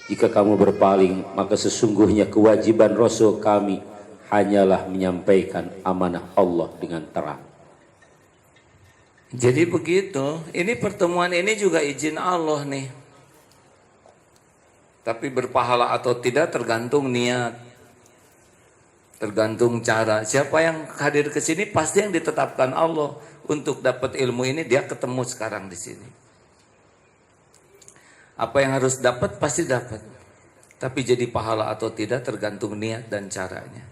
Jika kamu berpaling, maka sesungguhnya kewajiban Rasul kami hanyalah menyampaikan amanah Allah dengan terang. Jadi begitu, ini pertemuan ini juga izin Allah nih. Tapi berpahala atau tidak tergantung niat. Tergantung cara. Siapa yang hadir ke sini pasti yang ditetapkan Allah untuk dapat ilmu ini, dia ketemu sekarang di sini. Apa yang harus dapat pasti dapat. Tapi jadi pahala atau tidak tergantung niat dan caranya.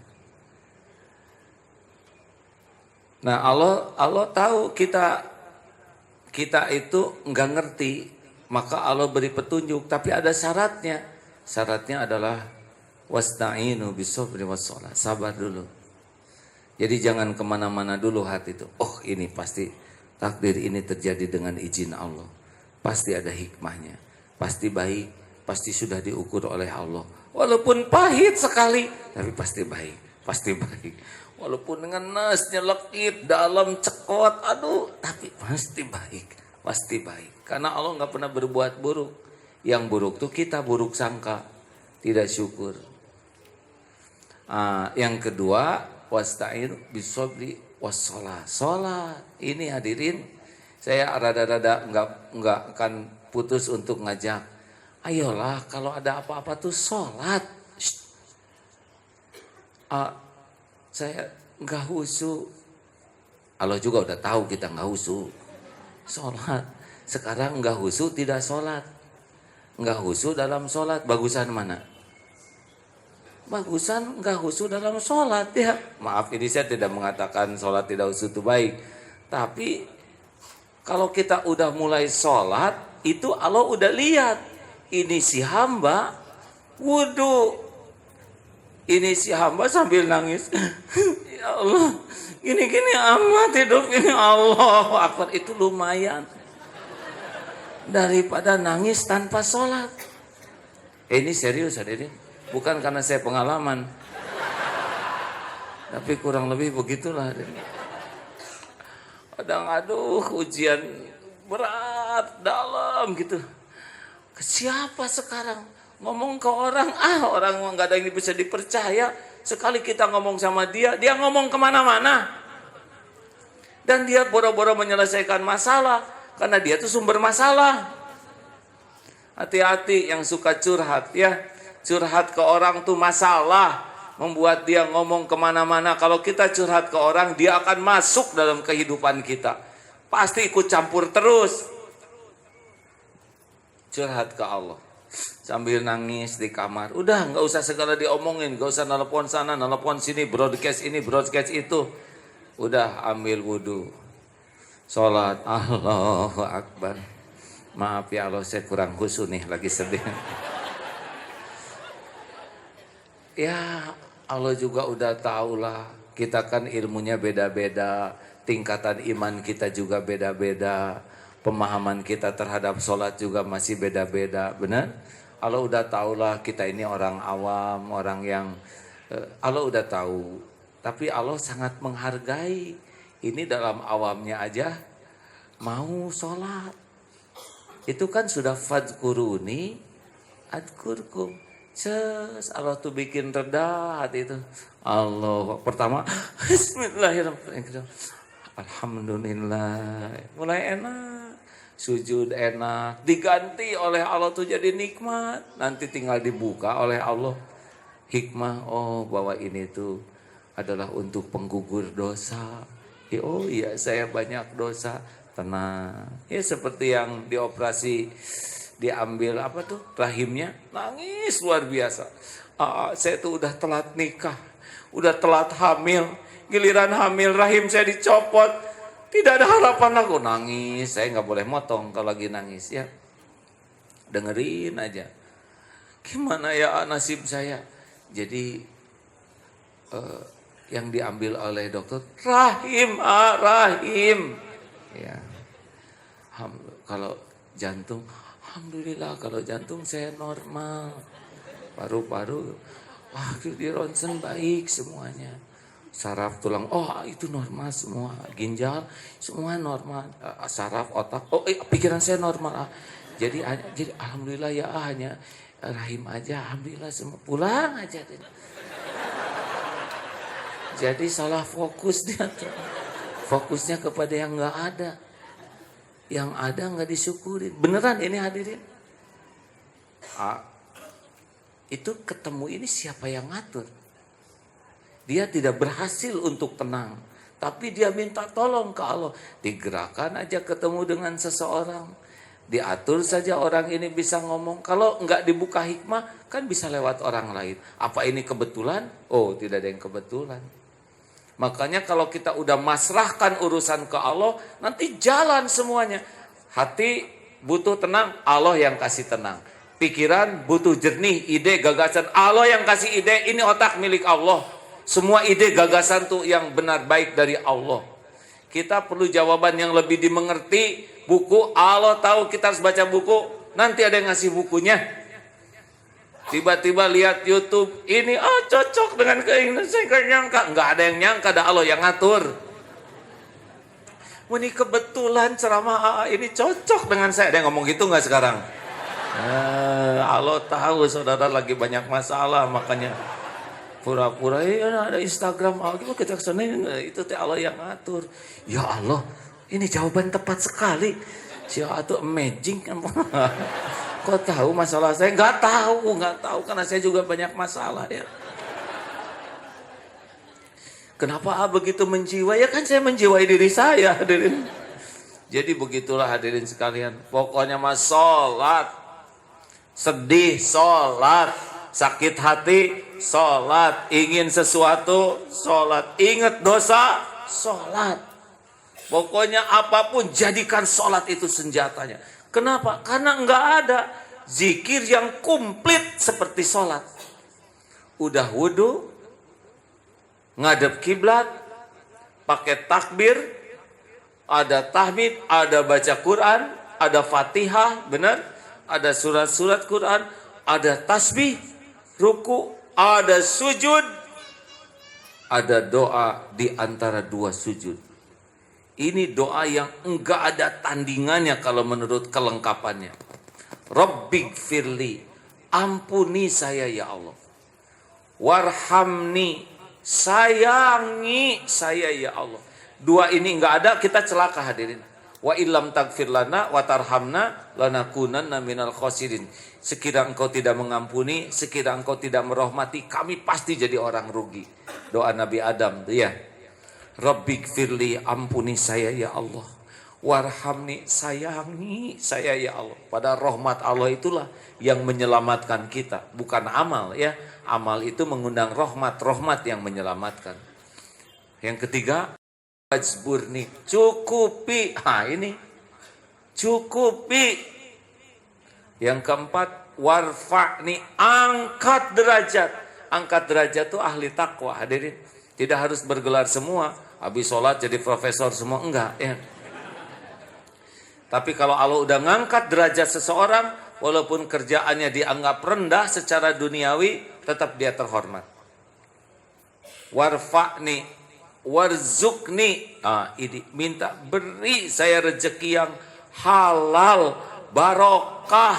Nah, Allah tahu kita itu enggak ngerti, maka Allah beri petunjuk, tapi ada syaratnya. Syaratnya adalah wasta'inu bisabri wassalah. Sabar dulu. Jadi jangan kemana-mana dulu hati itu. Oh, ini pasti takdir ini terjadi dengan izin Allah. Pasti ada hikmahnya. Pasti baik. Pasti sudah diukur oleh Allah. Walaupun pahit sekali, tapi pasti baik. Pasti baik. Walaupun dengan nasnya lekit, dalam cekot, aduh, tapi pasti baik. Pasti baik. Karena Allah nggak pernah berbuat buruk. Yang buruk tuh kita buruk sangka, tidak syukur. Yang kedua, wasta'in bisabri wassalah. Salat. Ini hadirin, saya rada-rada nggak akan putus untuk ngajak. Ayolah, kalau ada apa-apa tuh salat. Saya nggak husu. Allah juga udah tahu kita nggak husu. Sholat. Sekarang nggak husu tidak sholat. Nggak husu dalam sholat. Bagusan mana? Bagusan nggak husu dalam sholat ya. Maaf, ini saya tidak mengatakan sholat tidak husu itu baik. Tapi kalau kita udah mulai sholat, itu Allah udah lihat. Ini si hamba wudhu. Ini si hamba sambil nangis. Ya Allah, gini-gini amat hidup ini. Allahu Akbar, itu lumayan. Daripada nangis tanpa sholat. Ini serius hadirin. Bukan karena saya pengalaman. Tapi kurang lebih begitulah hadirin. Kadang aduh ujian berat, dalam gitu. Ke siapa sekarang? Ngomong ke orang, orang nggak ada yang bisa dipercaya. Sekali kita ngomong sama dia, dia ngomong kemana-mana. Dan dia boro-boro menyelesaikan masalah. Karena dia tuh sumber masalah. Hati-hati yang suka curhat ya. Curhat ke orang tuh masalah, membuat dia ngomong kemana-mana. Kalau kita curhat ke orang, dia akan masuk dalam kehidupan kita. Pasti ikut campur terus. Curhat ke Allah. Sambil nangis di kamar. Udah gak usah segala diomongin. Gak usah nelpon sana, nelpon sini. Broadcast ini, broadcast itu. Udah ambil wudhu. Sholat. Allahu Akbar. Maaf ya Allah, saya kurang khusyuk nih. Lagi sedih. Ya Allah juga udah tahu lah. Kita kan ilmunya beda-beda. Tingkatan iman kita juga beda-beda. Pemahaman kita terhadap sholat juga masih beda-beda. Benar? Allah udah tahu lah kita ini orang awam. Orang yang Allah udah tahu. Tapi Allah sangat menghargai. Ini dalam awamnya aja mau sholat. Itu kan sudah fadkuruni adkurkum. Allah tuh bikin reda hati itu. Allah pertama Bismillahirrahmanirrahim. Alhamdulillah. Mulai enak. Sujud enak. Diganti oleh Allah tuh jadi nikmat. Nanti tinggal dibuka oleh Allah. Hikmah. Oh bahwa ini tuh adalah untuk penggugur dosa. Oh iya saya banyak dosa. Tenang. Ya seperti yang dioperasi, diambil apa tuh rahimnya, nangis luar biasa. Saya tuh udah telat nikah, udah telat hamil, giliran hamil rahim saya dicopot, tidak ada harapan aku. Nangis, saya nggak boleh motong kalau lagi nangis ya. Dengerin aja. Gimana ya nasib saya? Jadi yang diambil oleh dokter rahim, rahim. Ya, kalau jantung. Alhamdulillah kalau jantung saya normal. Paru-paru, wah di ronsen baik semuanya. Saraf tulang, oh itu normal semua. Ginjal, semua normal. Saraf, otak, oh pikiran saya normal. Jadi alhamdulillah ya hanya rahim aja. Alhamdulillah semua pulang aja. Jadi salah fokus dia tuh. Fokusnya kepada yang nggak ada. Yang ada nggak disyukurin. Beneran ini hadirin. Itu ketemu ini siapa yang ngatur? Dia tidak berhasil untuk tenang. Tapi dia minta tolong ke Allah. Digerakkan aja ketemu dengan seseorang. Diatur saja orang ini bisa ngomong. Kalau nggak dibuka hikmah kan bisa lewat orang lain. Apa ini kebetulan? Oh tidak ada yang kebetulan. Makanya kalau kita udah masrahkan urusan ke Allah, nanti jalan semuanya. Hati butuh tenang, Allah yang kasih tenang. Pikiran butuh jernih, ide, gagasan, Allah yang kasih ide. Ini otak milik Allah. Semua ide, gagasan tuh yang benar baik dari Allah. Kita perlu jawaban yang lebih dimengerti. Buku, Allah tahu kita harus baca buku. Nanti ada yang ngasih bukunya. Tiba-tiba lihat YouTube, ini cocok dengan keinginan saya, gak nyangka. Nggak ada yang nyangka, ada Allah yang ngatur. Ini kebetulan ceramah ini cocok dengan saya. Ada yang ngomong gitu nggak sekarang? Allah tahu saudara lagi banyak masalah, makanya pura-pura ada Instagram. Kita kesana itu Allah yang ngatur. Ya Allah, ini jawaban tepat sekali. Siapa tuh amazing kan? Kok tahu masalah saya? Nggak tahu karena saya juga banyak masalah ya. Kenapa begitu menjiwai? Ya kan saya menjiwai diri saya, hadirin. Jadi begitulah hadirin sekalian. Pokoknya mas sholat, sedih sholat, sakit hati sholat, ingin sesuatu sholat, ingat dosa sholat. Pokoknya apapun jadikan sholat itu senjatanya. Kenapa? Karena enggak ada zikir yang komplit seperti sholat. Udah wudhu, ngadep kiblat, pakai takbir, ada tahmid, ada baca Quran, ada Fatihah, benar? Ada surat-surat Quran, ada tasbih, ruku, ada sujud, ada doa di antara dua sujud. Ini doa yang enggak ada tandingannya kalau menurut kelengkapannya. Rabbighfirli, ampuni saya ya Allah. Warhamni, sayangi saya ya Allah. Dua ini enggak ada, kita celaka hadirin. Wa illam taghfir lana wa tarhamna lanakunanna minal khosirin. Sekiranya engkau tidak mengampuni, sekiranya engkau tidak merahmati, kami pasti jadi orang rugi. Doa Nabi Adam tuh ya. Rabbighfirli, ampuni saya ya Allah. Warhamni, sayangi saya ya Allah. Pada rahmat Allah itulah yang menyelamatkan kita, bukan amal ya. Amal itu mengundang rahmat, rahmat yang menyelamatkan. Yang ketiga, wajburni, cukupi. Ini cukupi. Yang keempat, warfa'ni, angkat derajat. Angkat derajat itu ahli takwa, hadirin. Tidak harus bergelar semua. Habis sholat jadi profesor semua, enggak ya. Tapi kalau Allah udah ngangkat derajat seseorang, walaupun kerjaannya dianggap rendah secara duniawi, tetap dia terhormat. Warfa'ni, warzukni, ini minta beri saya rezeki yang halal, barokah,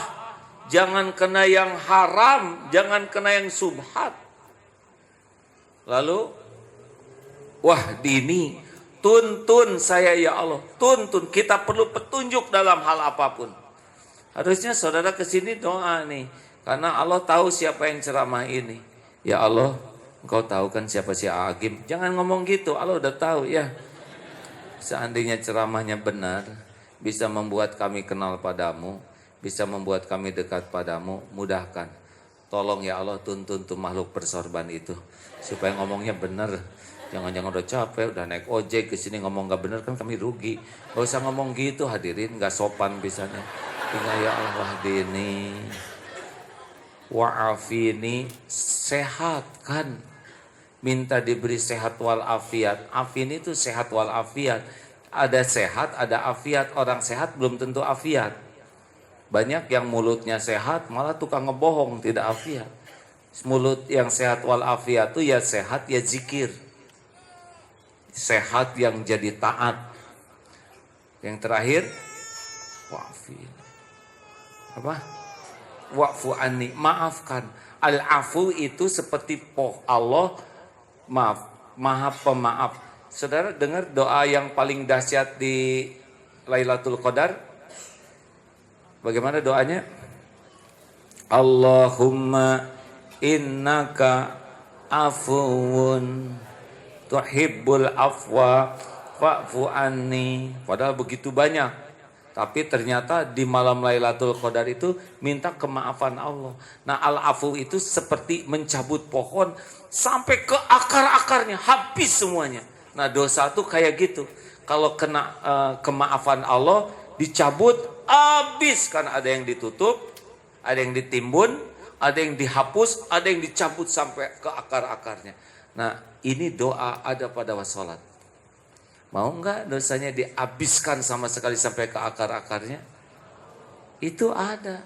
jangan kena yang haram, jangan kena yang subhat. Lalu, wahdini, tuntun saya ya Allah, tuntun. Kita perlu petunjuk dalam hal apapun. Harusnya saudara kesini doa nih, karena Allah tahu siapa yang ceramah ini. Ya Allah, Engkau tahu kan siapa si Agim. Jangan ngomong gitu, Allah udah tahu ya. Seandainya ceramahnya benar, bisa membuat kami kenal padamu, bisa membuat kami dekat padamu, mudahkan. Tolong ya Allah, tuntun tuh makhluk persorban itu, supaya ngomongnya benar. Jangan-jangan udah capek, udah naik ojek ke sini ngomong gak benar, kan kami rugi. Gak usah ngomong gitu hadirin, gak sopan bisanya. Tinggal ya Allah dini, wa'afini, sehatkan. Minta diberi sehat walafiat. Afini itu sehat walafiat. Ada sehat, ada afiat. Orang sehat belum tentu afiat. Banyak yang mulutnya sehat, malah tukang ngebohong, tidak afiat. Mulut yang sehat walafiat itu ya sehat, ya zikir. Sehat yang jadi taat. Yang terakhir, wa'afini. Apa? Wa'fu anni, maafkan. Al-afu itu seperti Allah, maaf, maha pemaaf. Saudara dengar doa yang paling dahsyat di Lailatul Qadar? Bagaimana doanya? Allahumma innaka afuwun tuhibbul afwa fa'fu anni. Padahal begitu banyak. Tapi ternyata di malam Lailatul Qadar itu minta kemaafan Allah. Nah, al-afu itu seperti mencabut pohon sampai ke akar-akarnya, habis semuanya. Nah, dosa itu kayak gitu. Kalau kena kemaafan Allah, dicabut, habis. Karena ada yang ditutup, ada yang ditimbun, ada yang dihapus, ada yang dicabut sampai ke akar-akarnya. Nah, ini doa ada pada wassalat. Mau enggak dosanya dihabiskan sama sekali sampai ke akar-akarnya? Itu ada.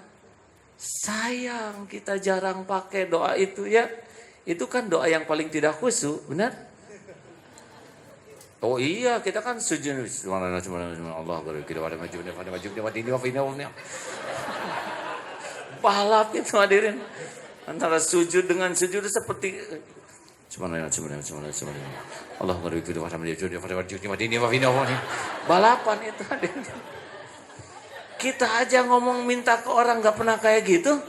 Sayang kita jarang pakai doa itu ya. Itu kan doa yang paling tidak khusyuk, benar? Oh iya, kita kan sujud. Allah balap itu hadirin. Antara sujud dengan sujud seperti Allah balapan itu. Kita aja ngomong minta ke orang nggak pernah kayak gitu.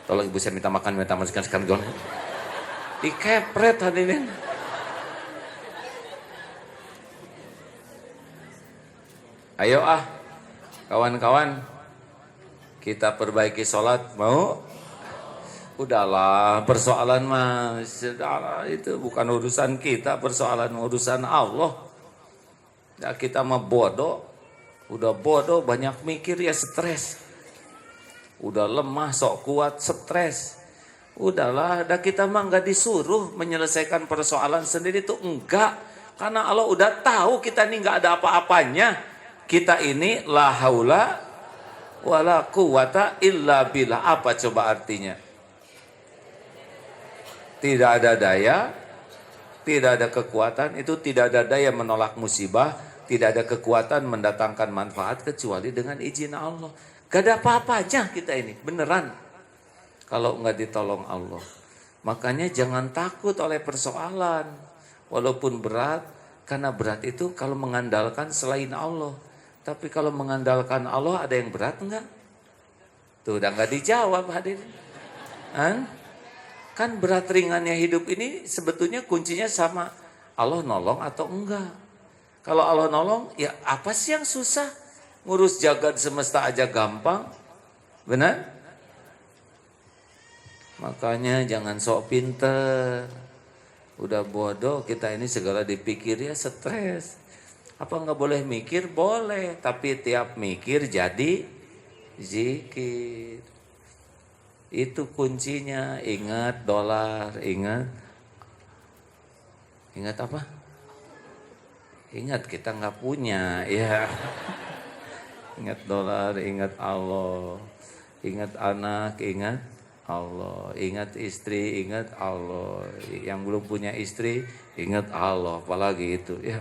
Tolong ibu saya minta makan, minta makan sekarang gone. Dikepret hadirin. Ayo kawan-kawan, kita perbaiki sholat, mau? Udahlah, persoalan mah itu bukan urusan kita, persoalan urusan Allah. Ya kita mah bodoh, udah bodoh banyak mikir ya stres. Udah lemah sok kuat stres. Udahlah, kita mah nggak disuruh menyelesaikan persoalan sendiri tuh enggak, karena Allah udah tahu kita ini nggak ada apa-apanya. Kita ini la haula wala quwata illa billah. Apa coba artinya? Tidak ada daya, tidak ada kekuatan, itu tidak ada daya menolak musibah, tidak ada kekuatan mendatangkan manfaat kecuali dengan izin Allah. Gak ada apa-apanya kita ini, beneran. Kalau nggak ditolong Allah. Makanya jangan takut oleh persoalan. Walaupun berat, karena berat itu kalau mengandalkan selain Allah. Tapi kalau mengandalkan Allah ada yang berat enggak? Tuh udah enggak dijawab hadirin. Kan berat ringannya hidup ini sebetulnya kuncinya sama Allah nolong atau enggak. Kalau Allah nolong, ya apa sih yang susah? Ngurus jagat semesta aja gampang. Benar? Makanya jangan sok pinter. Udah bodoh kita ini segala dipikir ya stres. Apa nggak boleh mikir? Boleh. Tapi tiap mikir jadi zikir. Itu kuncinya. Ingat dolar. Ingat apa? Ingat kita nggak punya. Ya. Ingat dolar. Ingat Allah. Ingat anak. Ingat Allah, ingat istri, ingat Allah. Yang belum punya istri, ingat Allah. Apalagi itu ya.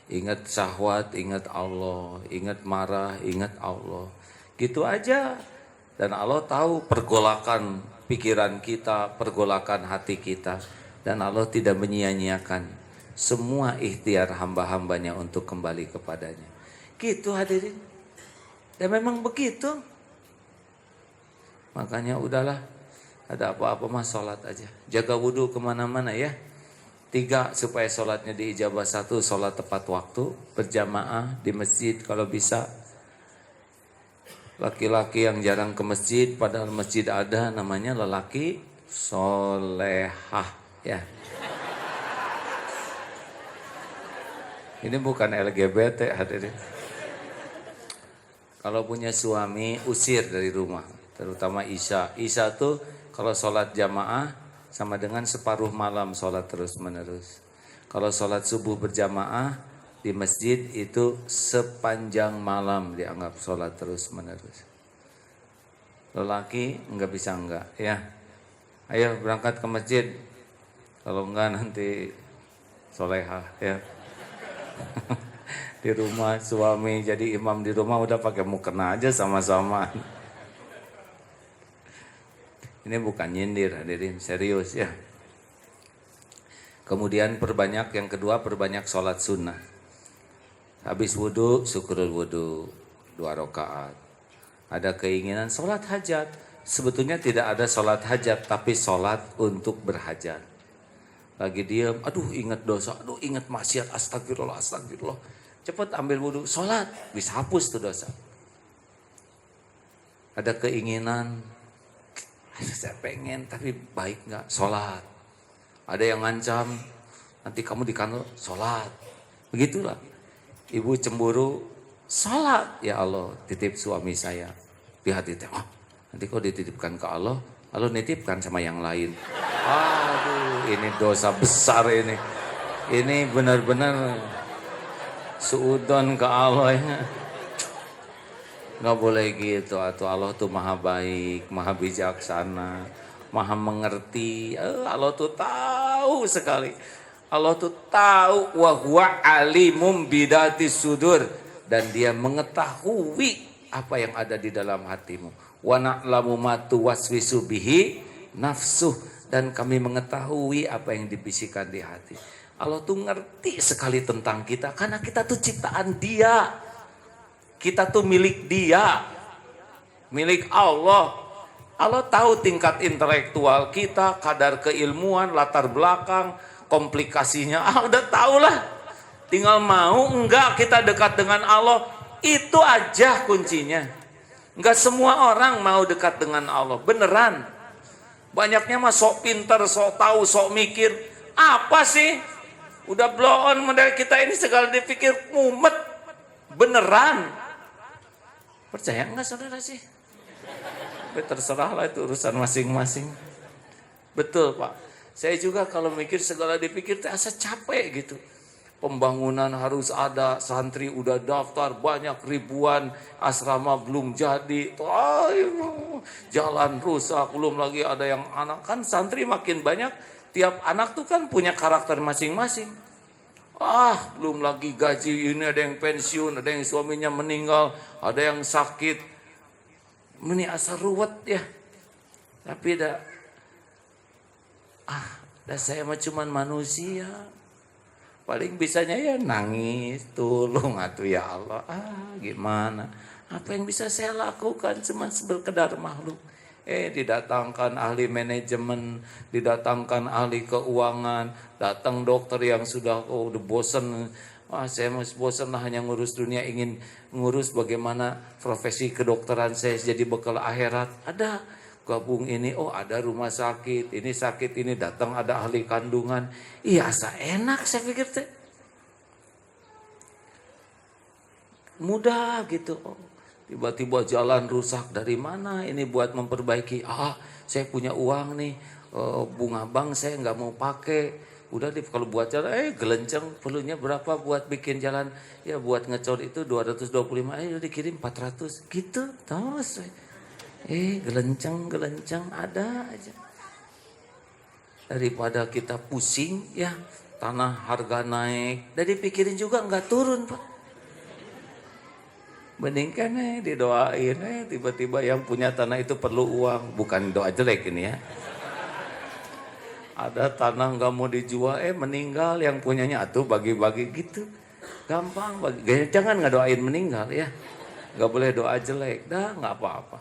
Ingat syahwat, ingat Allah. Ingat marah, ingat Allah. Gitu aja. Dan Allah tahu pergolakan pikiran kita, pergolakan hati kita. Dan Allah tidak menyia-nyiakan semua ikhtiar hamba-hambanya untuk kembali kepadanya. Gitu hadirin. Dan memang begitu. Makanya udahlah, ada apa-apa mah sholat aja. Jaga wudhu kemana-mana ya. 3, supaya sholatnya diijabah. 1, sholat tepat waktu, berjamaah di masjid kalau bisa. Laki-laki yang jarang ke masjid, padahal masjid ada, namanya lelaki solehah ya. Ini bukan LGBT hadirin. Kalau punya suami, usir dari rumah. Terutama Isya. Isya tuh kalau sholat jamaah sama dengan separuh malam sholat terus menerus. Kalau sholat subuh berjamaah di masjid itu sepanjang malam dianggap sholat terus menerus. Lelaki nggak bisa enggak ya. Ayo berangkat ke masjid. Kalau enggak nanti solehah ya. Di rumah suami jadi imam di rumah udah pakai mukena aja sama-sama. Ini bukan nyindir hadirin, serius ya. Kemudian yang kedua perbanyak sholat sunnah. Habis wudhu, syukurul wudhu 2 rakaat. Ada keinginan sholat hajat. Sebetulnya tidak ada sholat hajat, tapi sholat untuk berhajat. Lagi diam, aduh ingat dosa, aduh ingat maksiat, astagfirullah, astagfirullah. Cepat ambil wudhu, sholat, bisa hapus tuh dosa. Ada keinginan, saya pengen tapi baik nggak sholat. Ada yang ngancam nanti kamu di kantor sholat. Begitulah. Ibu cemburu sholat. Ya Allah titip suami saya di hati. Nanti kau dititipkan ke Allah, lalu nitipkan sama yang lain. Aduh ini dosa besar ini. Ini benar-benar suudon ke Allah ya. Nggak boleh gitu, atau Allah tuh maha baik, maha bijaksana, maha mengerti. Allah tuh tahu sekali. Allah tuh tahu wa huwa alimum bidatis sudur, dan dia mengetahui apa yang ada di dalam hatimu. Wa na'lamu ma tuwaswisu bihi nafsuh, dan kami mengetahui apa yang dibisikkan di hati. Allah tuh ngerti sekali tentang kita karena kita tuh ciptaan Dia. Kita tuh milik Dia, milik Allah. Allah tahu tingkat intelektual kita, kadar keilmuan, latar belakang, komplikasinya. Udah tahu lah. Tinggal mau enggak kita dekat dengan Allah. Itu aja kuncinya. Enggak semua orang mau dekat dengan Allah. Beneran. Banyaknya mah sok pinter, sok tahu, sok mikir. Apa sih? Udah blow on model kita ini segala dipikir mumet. Beneran. Percaya enggak saudara sih? Terserah lah itu urusan masing-masing. Betul Pak. Saya juga kalau mikir segala dipikir terasa capek gitu. Pembangunan harus ada, santri udah daftar banyak ribuan, asrama belum jadi. Jalan rusak, belum lagi ada yang anak. Kan santri makin banyak, tiap anak tuh kan punya karakter masing-masing. Belum lagi gaji ini, ada yang pensiun, ada yang suaminya meninggal, ada yang sakit. Ini asal ruwet ya. Tapi saya mah cuman manusia. Paling bisanya ya nangis, tolong atuh ya Allah. Gimana? Apa yang bisa saya lakukan cuma sekedar makhluk. Didatangkan ahli manajemen, didatangkan ahli keuangan, datang dokter yang sudah udah bosen. Saya masih bosan lah hanya ngurus dunia, ingin ngurus bagaimana profesi kedokteran saya jadi bekal akhirat. Ada gabung ini, ada rumah sakit, ini datang ada ahli kandungan. Iya, enak saya pikir teh. Mudah gitu. Tiba-tiba jalan rusak, dari mana ini buat memperbaiki? Saya punya uang nih, bunga bank saya nggak mau pakai. Udah kalau buat jalan, gelenceng, perlunya berapa buat bikin jalan? Ya buat ngecor itu 225, udah dikirim 400 gitu. Terus gelenceng ada aja. Daripada kita pusing ya, tanah harga naik, dari pikirin juga nggak turun Pak. Mendingkan didoain tiba-tiba yang punya tanah itu perlu uang, bukan doa jelek ini ya. Ada tanah nggak mau dijual, meninggal, yang punyanya atuh bagi-bagi gitu. Gampang bagi, jangan ngedoain meninggal ya. Nggak boleh doa jelek, dah nggak apa-apa.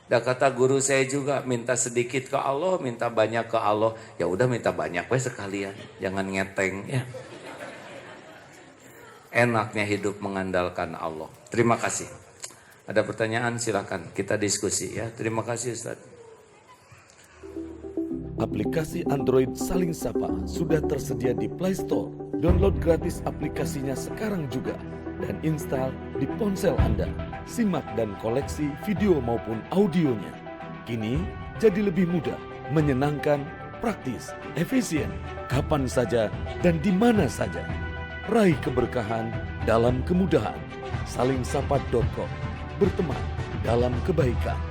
Dah kata guru saya juga, minta sedikit ke Allah, minta banyak ke Allah. Ya udah minta banyak sekalian, jangan ngeteng ya. Enaknya hidup mengandalkan Allah. Terima kasih. Ada pertanyaan silakan kita diskusi ya. Terima kasih Ustaz. Aplikasi Android Saling Sapa sudah tersedia di Play Store. Download gratis aplikasinya sekarang juga dan install di ponsel Anda. Simak dan koleksi video maupun audionya. Kini jadi lebih mudah, menyenangkan, praktis, efisien, kapan saja dan di mana saja. Raih keberkahan dalam kemudahan. Salingsapa.com. Berteman dalam kebaikan.